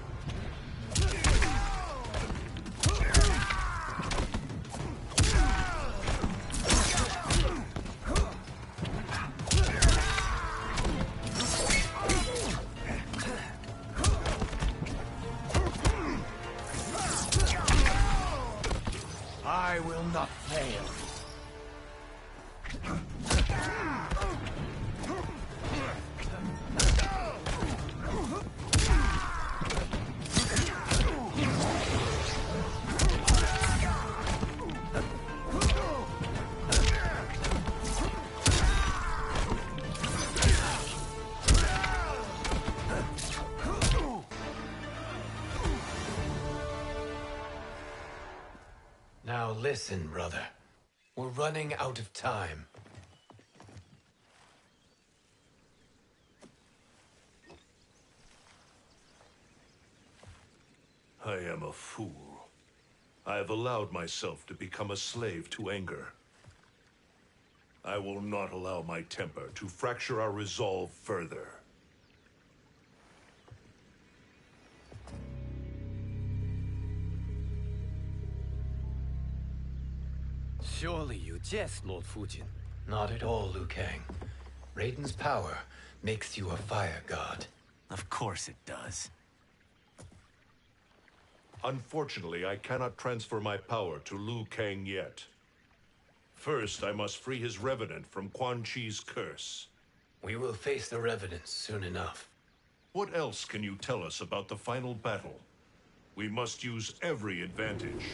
I will not fail. Now listen, brother. We're running out of time. I am a fool. I have allowed myself to become a slave to anger. I will not allow my temper to fracture our resolve further. Surely you jest, Lord Fujin. Not at all, Liu Kang. Raiden's power makes you a fire god. Of course it does. Unfortunately, I cannot transfer my power to Liu Kang yet. First, I must free his revenant from Quan Chi's curse. We will face the Revenants soon enough. What else can you tell us about the final battle? We must use every advantage.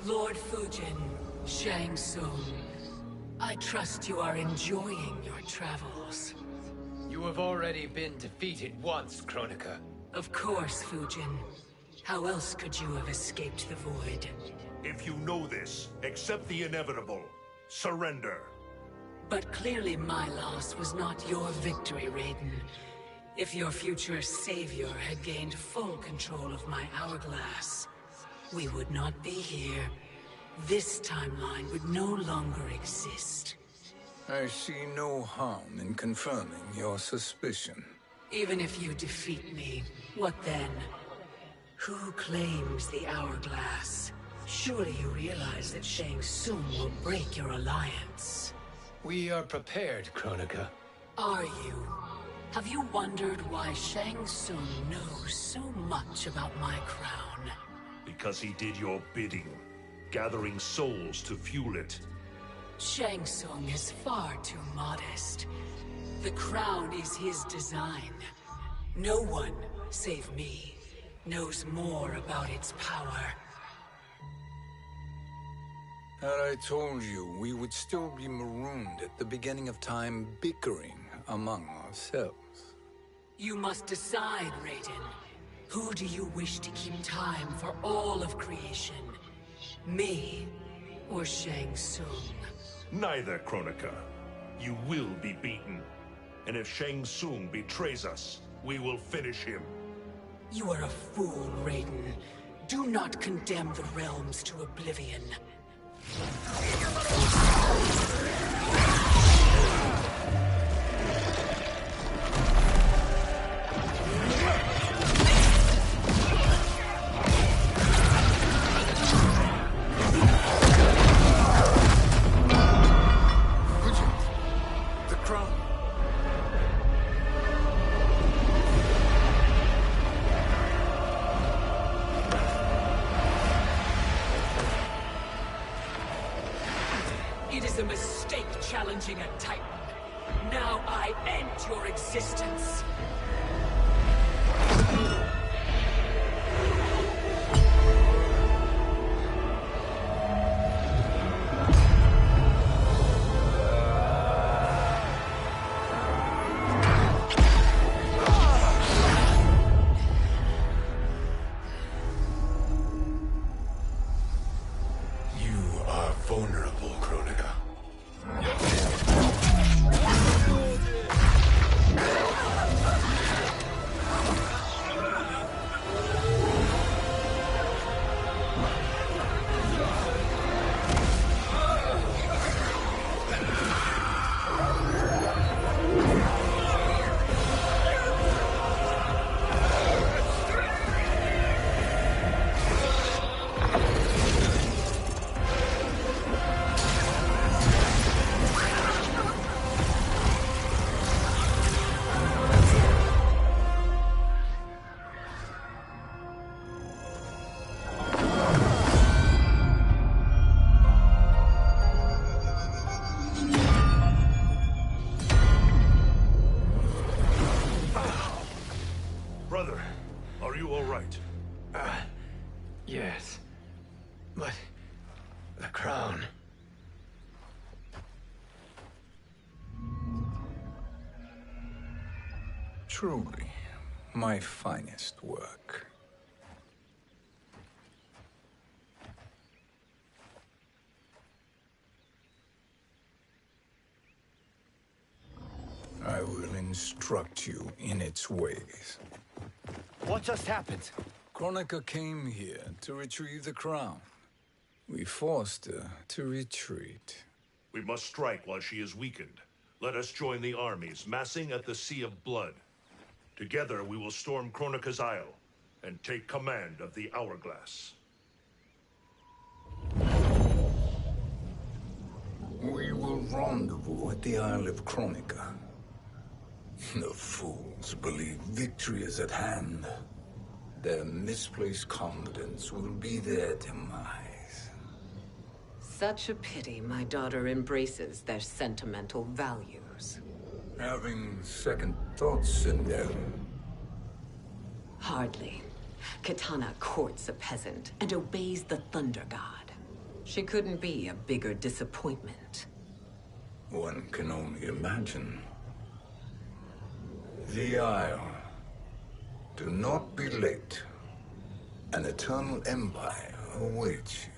Lord Fujin, Shang Tsung, I trust you are enjoying your travels. You have already been defeated once, Kronika. Of course, Fujin. How else could you have escaped the void? If you know this, accept the inevitable. Surrender. But clearly my loss was not your victory, Raiden. If your future savior had gained full control of my hourglass, we would not be here. This timeline would no longer exist. I see no harm in confirming your suspicion. Even if you defeat me, what then? Who claims the hourglass? Surely you realize that Shang Tsung will break your alliance. We are prepared, Kronika. Are you? Have you wondered why Shang Tsung knows so much about my crown? Because he did your bidding, gathering souls to fuel it. Shang Tsung is far too modest. The crown is his design. No one, save me, knows more about its power. Had I told you, we would still be marooned at the beginning of time, bickering among ourselves. You must decide, Raiden. Who do you wish to keep time for all of creation? Me or Shang Tsung? Neither, Kronika. You will be beaten. And if Shang Tsung betrays us, we will finish him. You are a fool, Raiden. Do not condemn the realms to oblivion. The crown. It is a mistake challenging a Titan. Now I end your existence. You are vulnerable, Kronika. Brother, are you all right? Yes. But... the crown... Truly, my finest work. I will instruct you in its ways. What just happened? Kronika came here to retrieve the crown. We forced her to retreat. We must strike while she is weakened. Let us join the armies, massing at the Sea of Blood. Together we will storm Kronika's Isle and take command of the Hourglass. We will rendezvous at the Isle of Kronika. The fools believe victory is at hand. Their misplaced confidence will be their demise. Such a pity my daughter embraces their sentimental values. Having second thoughts, Sindel? Hardly. Kitana courts a peasant and obeys the Thunder God. She couldn't be a bigger disappointment. One can only imagine. The Isle. Do not be late. An eternal empire awaits you.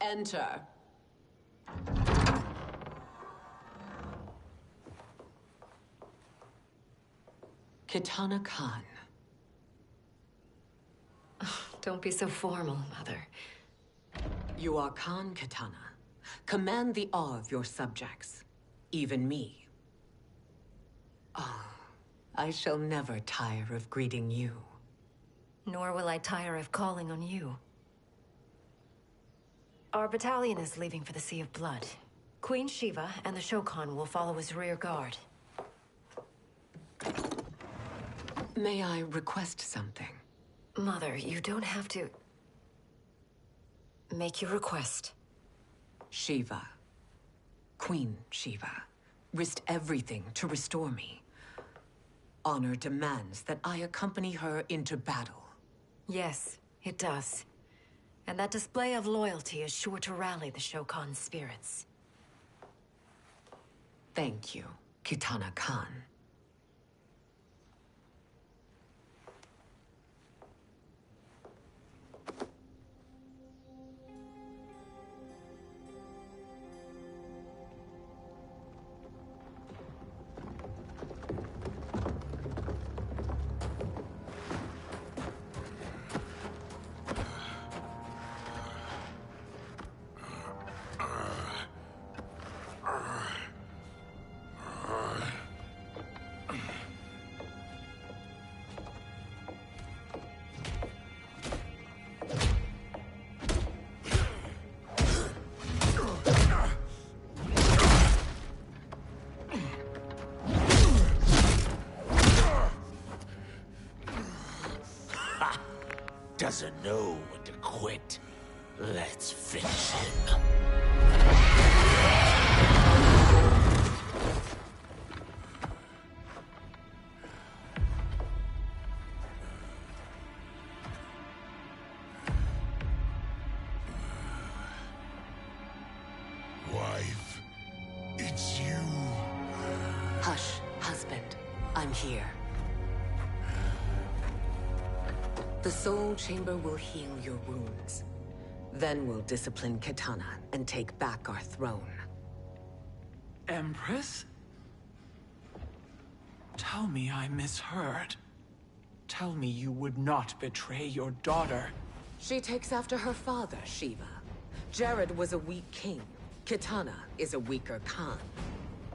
Enter. Kitana Khan. Don't be so formal, Mother. You are Khan Kitana. Command the awe of your subjects. Even me. Oh, I shall never tire of greeting you. Nor will I tire of calling on you. Our battalion is leaving for the Sea of Blood. Queen Shiva and the Shokan will follow as rear guard. May I request something? Mother, you don't have to... make your request. Shiva. Queen Shiva. Risked everything to restore me. Honor demands that I accompany her into battle. Yes, it does. And that display of loyalty is sure to rally the Shokan's spirits. Thank you, Kitana Khan. Doesn't know when to quit. Let's finish him. Wife, it's you. Hush, husband. I'm here. The Soul Chamber will heal your wounds. Then we'll discipline Kitana and take back our throne. Empress? Tell me I misheard. Tell me you would not betray your daughter. She takes after her father, Shiva. Jared was a weak king. Kitana is a weaker Khan.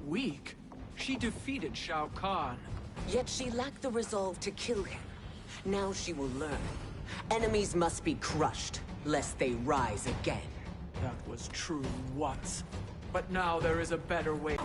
Weak? She defeated Shao Kahn. Yet she lacked the resolve to kill him. Now she will learn. Enemies must be crushed, lest they rise again. That was true once. But now there is a better way.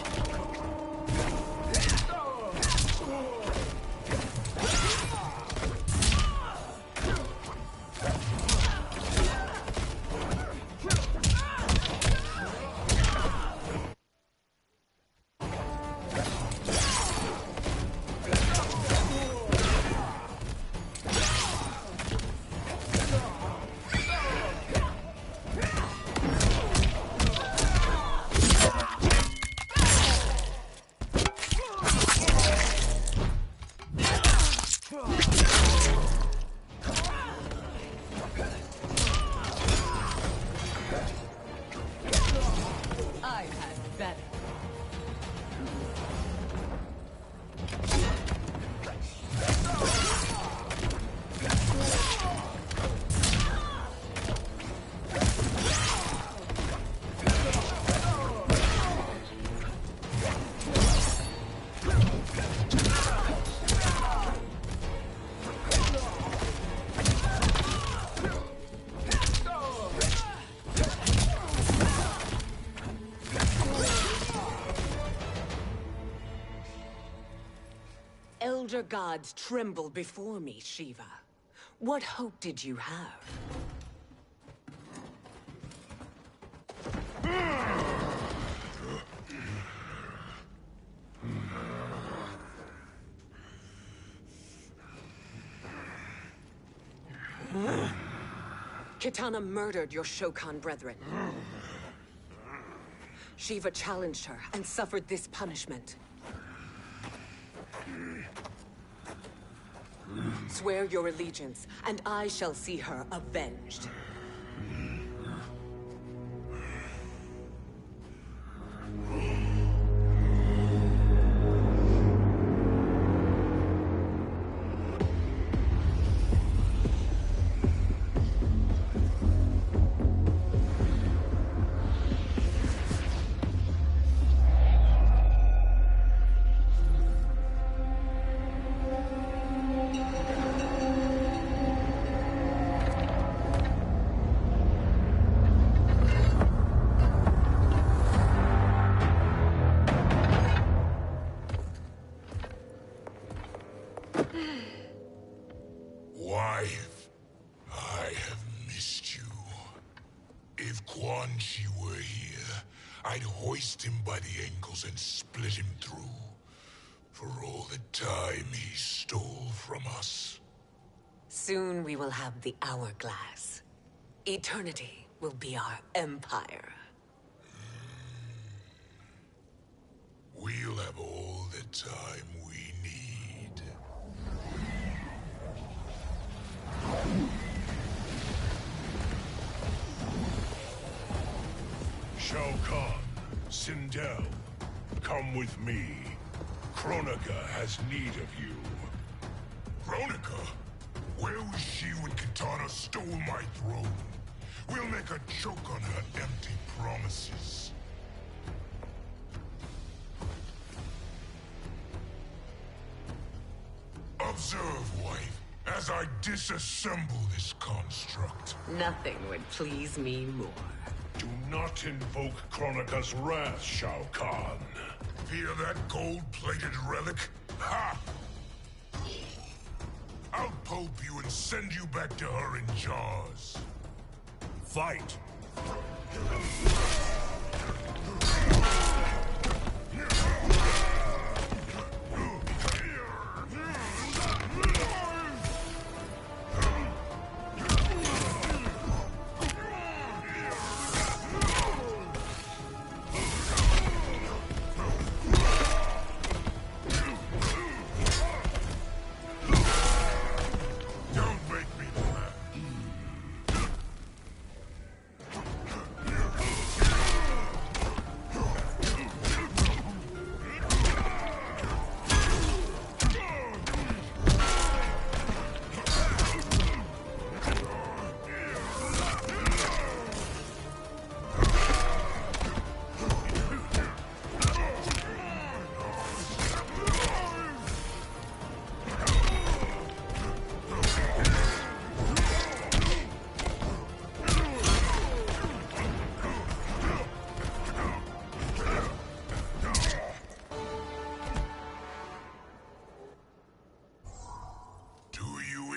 elder gods tremble before me, Shiva. What hope did you have? Kitana murdered your Shokan brethren. Shiva challenged her and suffered this punishment. Swear your allegiance, and I shall see her avenged. Wife, I have missed you. If Quan Chi were here, I'd hoist him by the ankles and split him through. For all the time he stole from us. Soon we will have the Hourglass. Eternity will be our empire. We'll have all the time we need. Shao Kahn, Sindel, come with me. Kronika has need of you. Kronika? Where was she when Kitana stole my throne? We'll make her choke on her empty promises. Observe, wife, as I disassemble this construct. Nothing would please me more. Do not invoke Kronika's wrath, Shao Kahn. Fear that gold-plated relic? Ha! I'll pulp you and send you back to her in jars. Fight!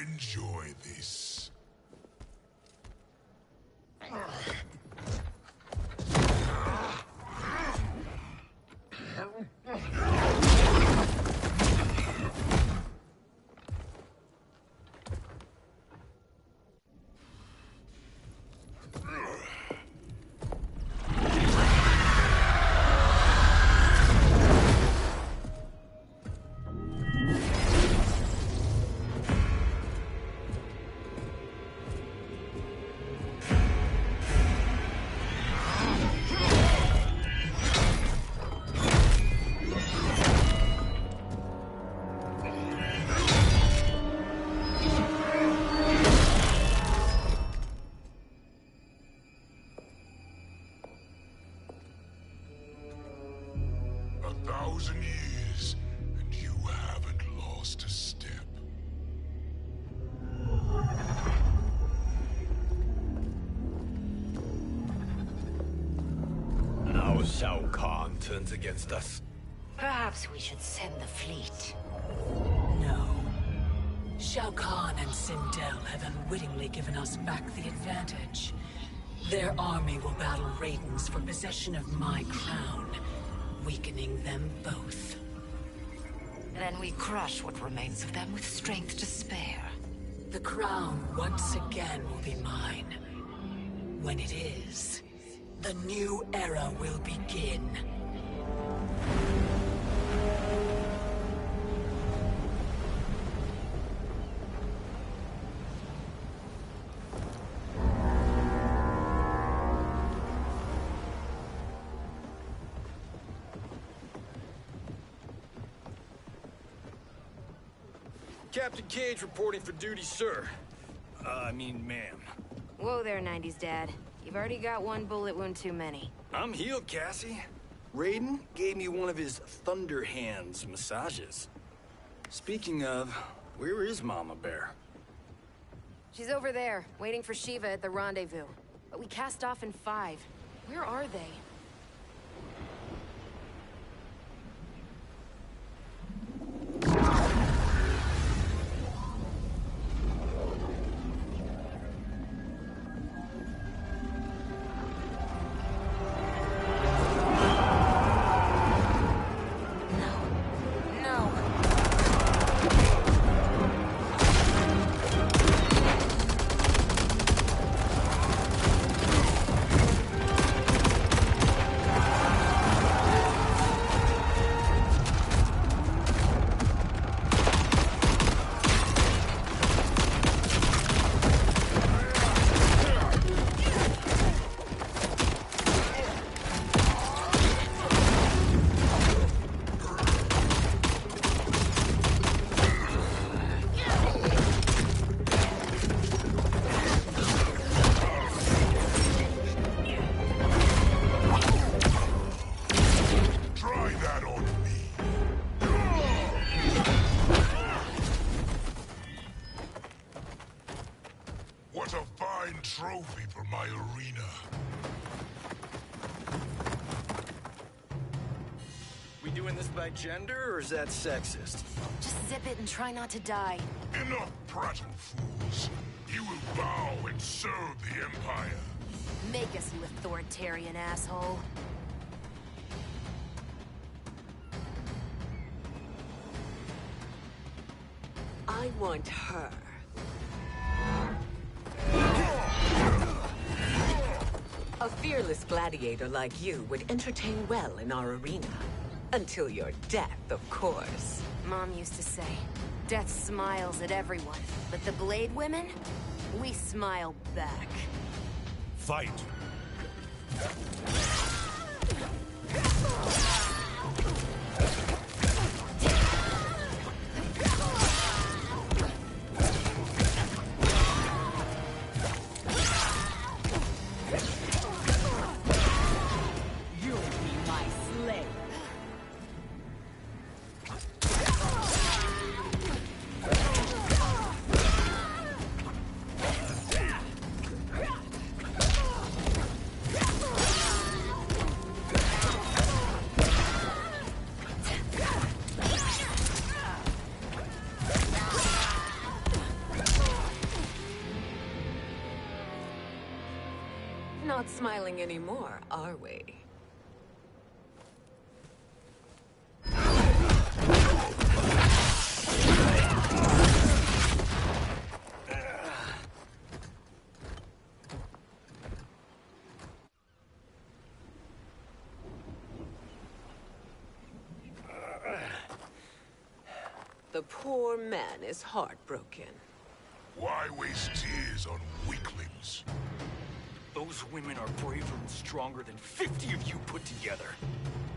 Enjoy this. Years, and you haven't lost a step. Now Shao Kahn turns against us. Perhaps we should send the fleet. No. Shao Kahn and Sindel have unwittingly given us back the advantage. Their army will battle Raidens for possession of my crown, weakening them both. Then we crush what remains of them with strength to spare. The crown once again will be mine. When it is, the new era will begin. Captain Cage reporting for duty, sir. I mean, ma'am. Whoa there, 90s dad. You've already got one bullet wound too many. I'm healed, Cassie. Raiden gave me one of his Thunder Hands massages. Speaking of, where is Mama Bear? She's over there, waiting for Shiva at the rendezvous. But we cast off in 5. Where are they? Trophy for my arena. We doing this by gender, or is that sexist? Just zip it and try not to die. Enough prattle, fools. You will bow and serve the Empire. Make us, you authoritarian asshole. I want her. A fearless gladiator like you would entertain well in our arena. Until your death, of course. Mom used to say, death smiles at everyone, but the Blade women, we smile back. Fight! Not smiling anymore, are we? The poor man is heartbroken. Why waste tears on weaklings? Those women are braver and stronger than 50 of you put together.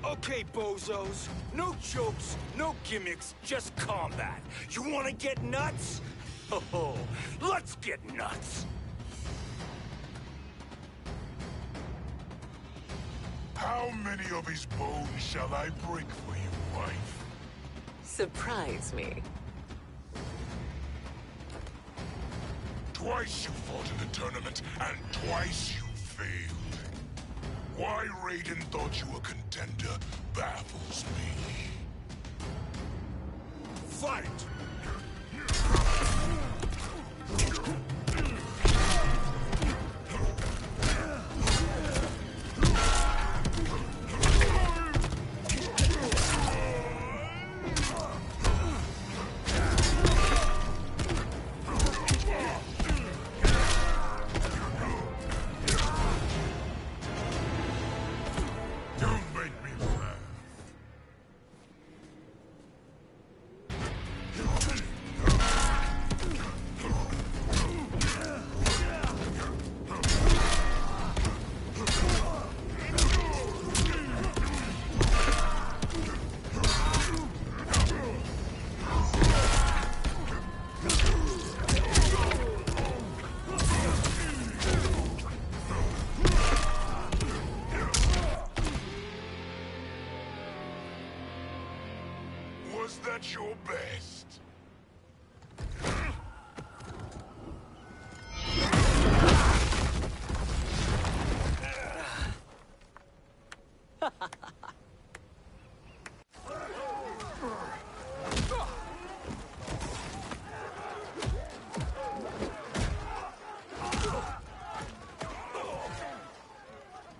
Okay, bozos. No jokes, no gimmicks, just combat. You want to get nuts? Oh, let's get nuts! How many of his bones shall I break for you, wife? Surprise me. Twice you fought in the tournament, and twice you failed. Why Raiden thought you a contender baffles me. Fight!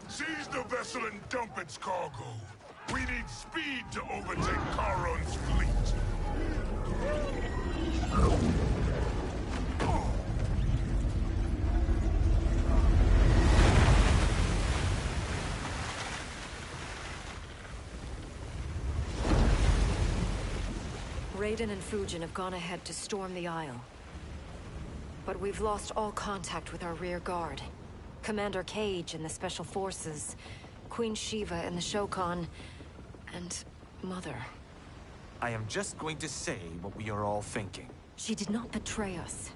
Seize the vessel and dump its cargo. We need speed to overtake Charon's fleet. Raiden and Fujin have gone ahead to storm the Isle. But we've lost all contact with our rear guard. Commander Cage and the Special Forces, Queen Shiva and the Shokan, and Mother. I am just going to say what we are all thinking. She did not betray us.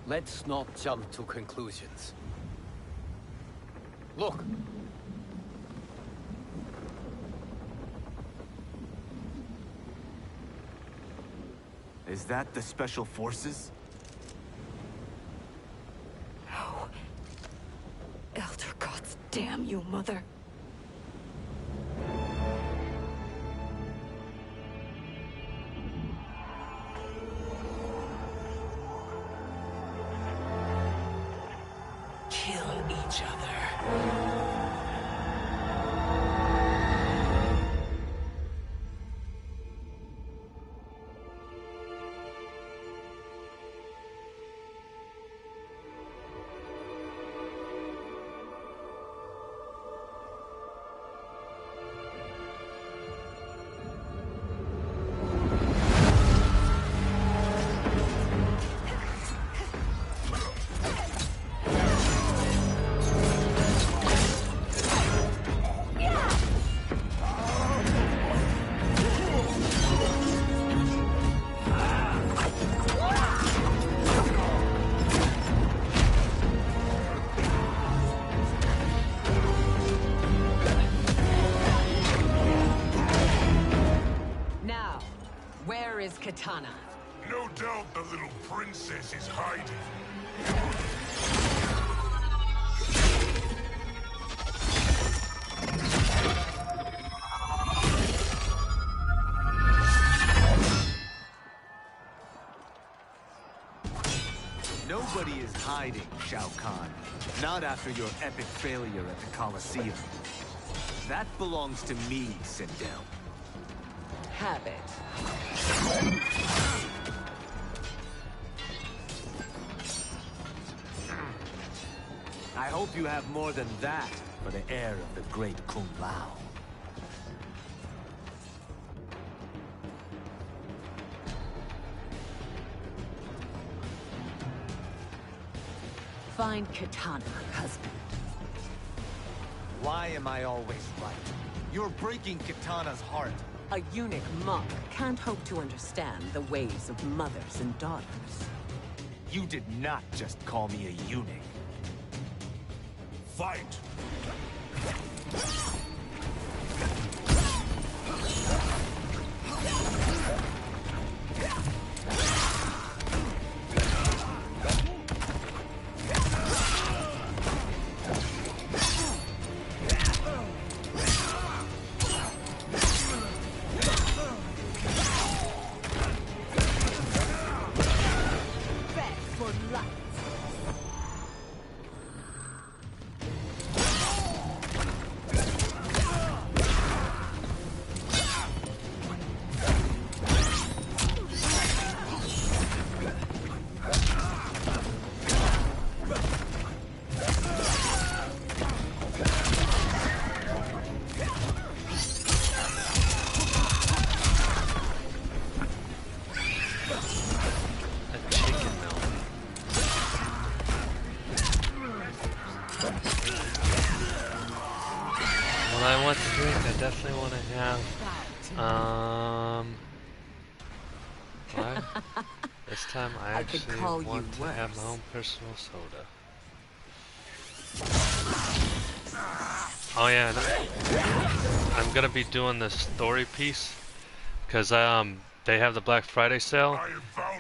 Let's not jump to conclusions. Look! Is that the Special Forces? No. Elder gods, damn you, Mother. Kill each other. Kitana. No doubt the little princess is hiding. Nobody is hiding, Shao Kahn. Not after your epic failure at the Colosseum. That belongs to me, Sindel. Have it. I hope you have more than that for the heir of the great Kung Lao. Find Kitana, husband. Why am I always right? You're breaking Kitana's heart. A eunuch monk can't hope to understand the ways of mothers and daughters. You did not just call me a eunuch. Fight! I want to drink, I definitely want to have, what? This time I actually want to have my own personal soda. Oh yeah, I'm gonna be doing the story piece, because they have the Black Friday sale,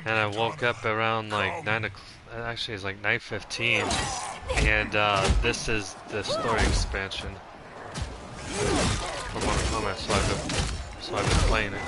and I woke up around like 9 o'clock, actually it's like 9:15, and this is the story expansion. From Mortal Kombat, so I've been playing it.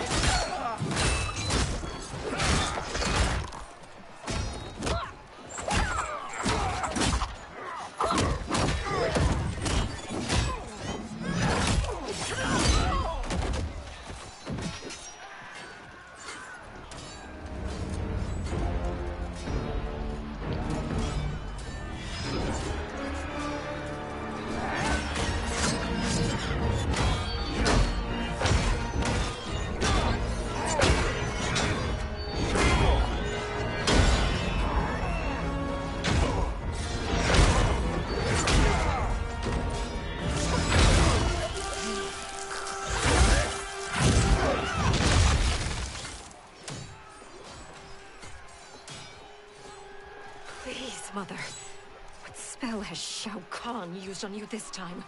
hell has Shao Kahn used on you this time?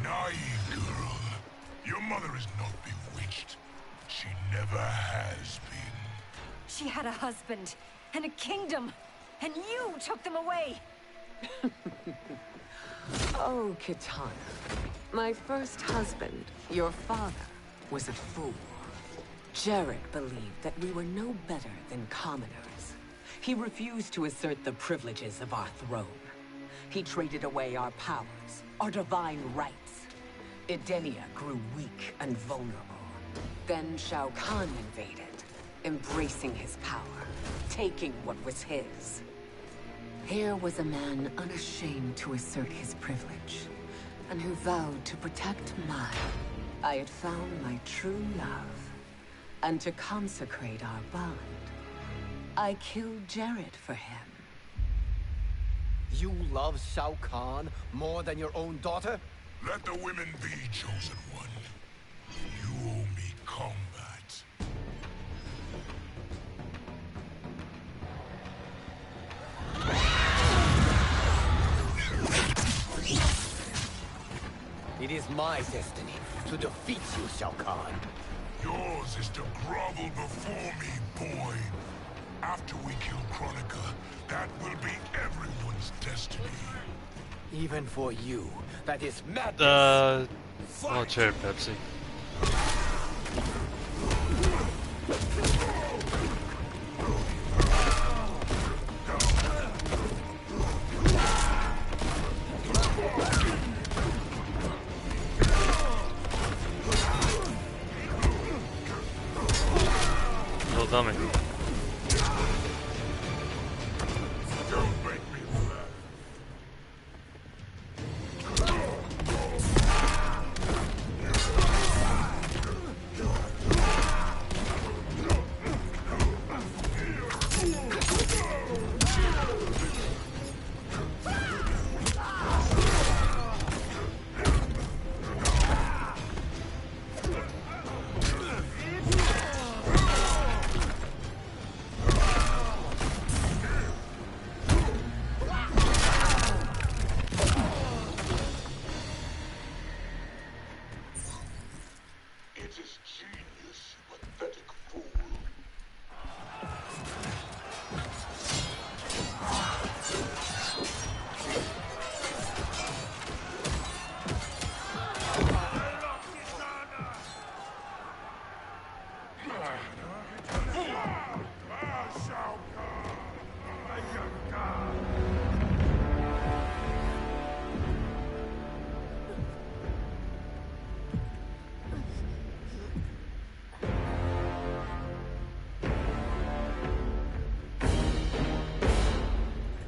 Naive girl. Your mother is not bewitched. She never has been. She had a husband and a kingdom, and you took them away! Oh, Kitana. My first husband, your father, was a fool. Jared believed that we were no better than commoners. He refused to assert the privileges of our throne. He traded away our powers, our divine rights. Edenia grew weak and vulnerable. Then Shao Kahn invaded, embracing his power, taking what was his. Here was a man unashamed to assert his privilege, and who vowed to protect mine. I had found my true love, and to consecrate our bond, I killed Jared for him. You love Shao Kahn more than your own daughter? Let the women be, chosen one. You owe me combat. It is my destiny to defeat you, Shao Kahn. Yours is to grovel before me, boy. After we kill Kronika, that will be everyone's destiny. Even for you, that is madness. Oh, cherry Pepsi. Little dummy.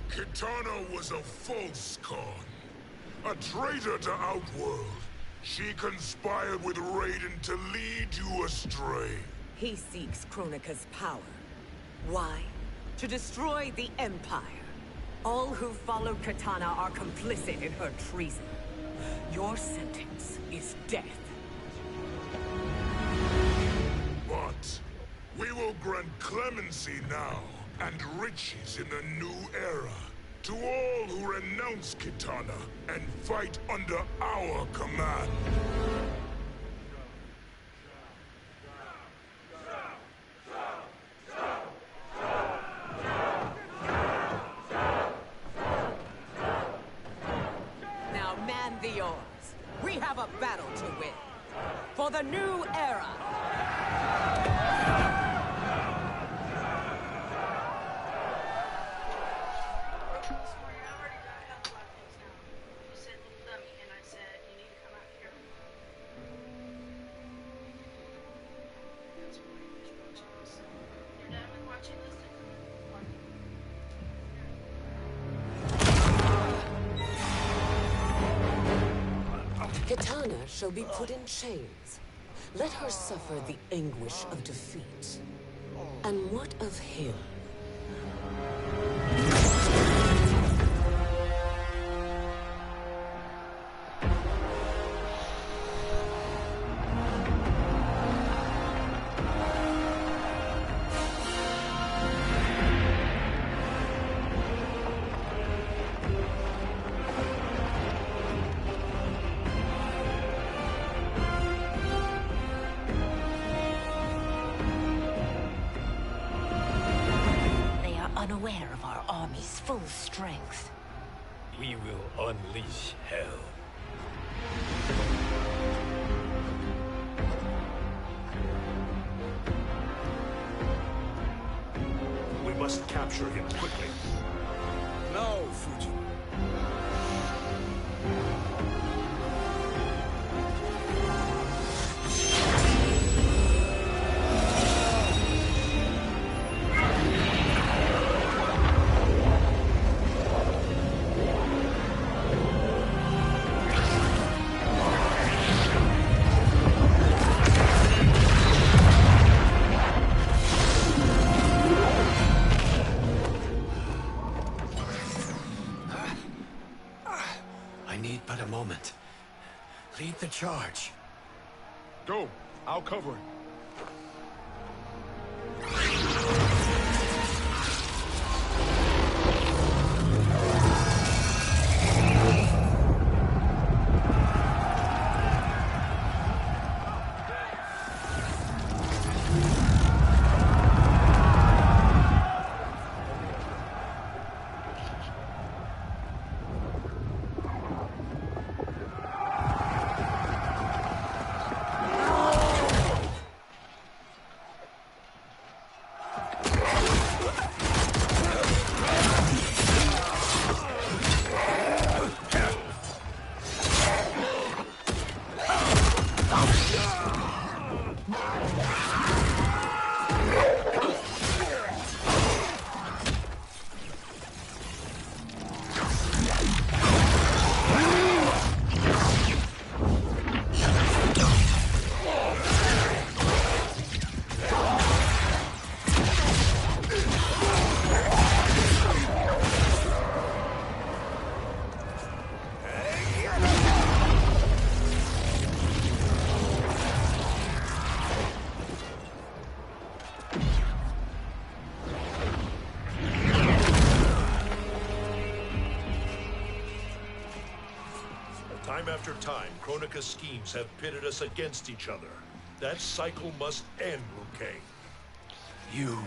Kitana was a false Khan, a traitor to Outworld. She conspired with Raiden to lead you astray. He seeks Kronika's power. Why? To destroy the Empire. All who follow Kitana are complicit in her treason. Your sentence is death. But we will grant clemency now and riches in the new era to all who renounce Kitana and fight under our command. Now man the oars. We have a battle to win. For the new era. Kitana shall be put in chains. Let her suffer the anguish of defeat. And what of him? full strength. We will unleash hell. We must capture him quickly. Now, Fujin. Lead the charge. Go. I'll cover it. Time after time, Kronika's schemes have pitted us against each other. That cycle must end, Liu Kang. You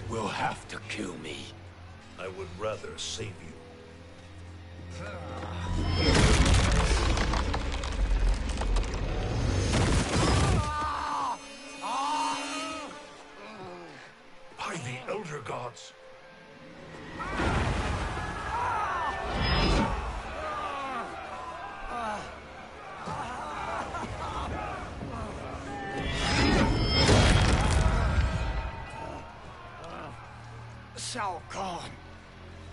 will have to kill me. I would rather save you. By the Elder Gods! Shao Kahn!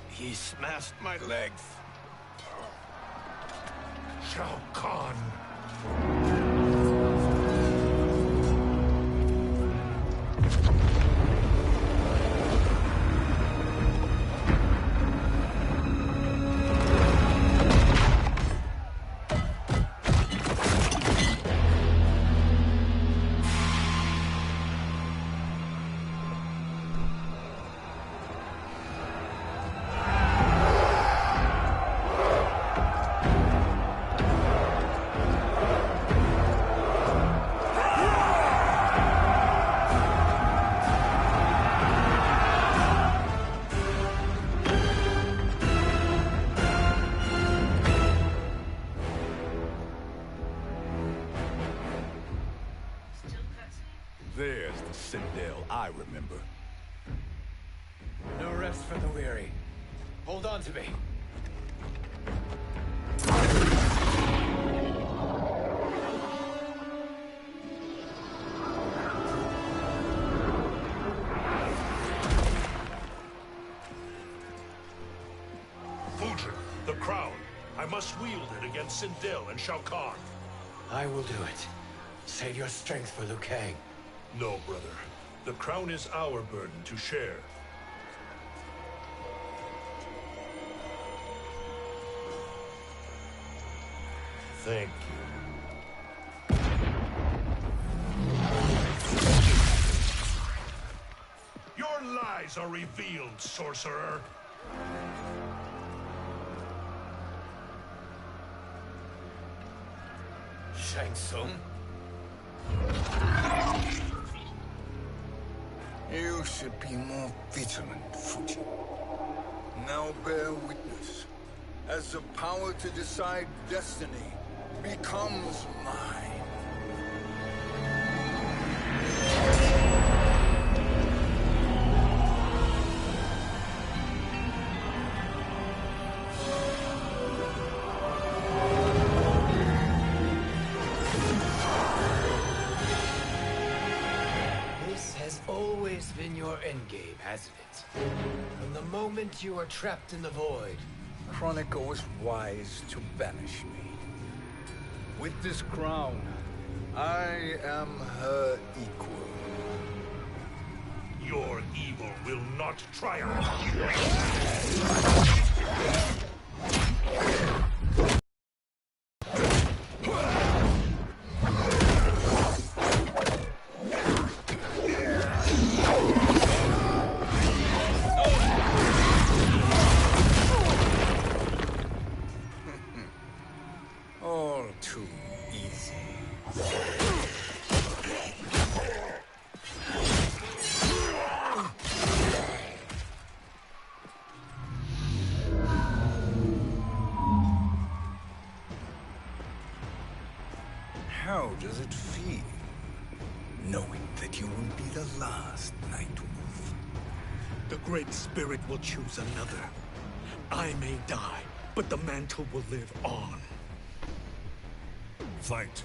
He smashed my legs. Shao Kahn! There's the Sindel I remember. No rest for the weary. Hold on to me. Fujin, the crown. I must wield it against Sindel and Shao Kahn. I will do it. Save your strength for Liu Kang. No, brother. The crown is our burden to share. Thank you. Your lies are revealed, sorcerer. Shang Tsung? You should be more vigilant, Fujin. Now bear witness, as the power to decide destiny becomes mine. This has always been your endgame, hasn't it? From the moment you were trapped in the void. Kronika was wise to banish me. With this crown, I am her equal. Your evil will not triumph. All too easy. How does it feel, knowing that you will be the last Nightwolf? The Great Spirit will choose another. I may die, but the mantle will live on. Fight.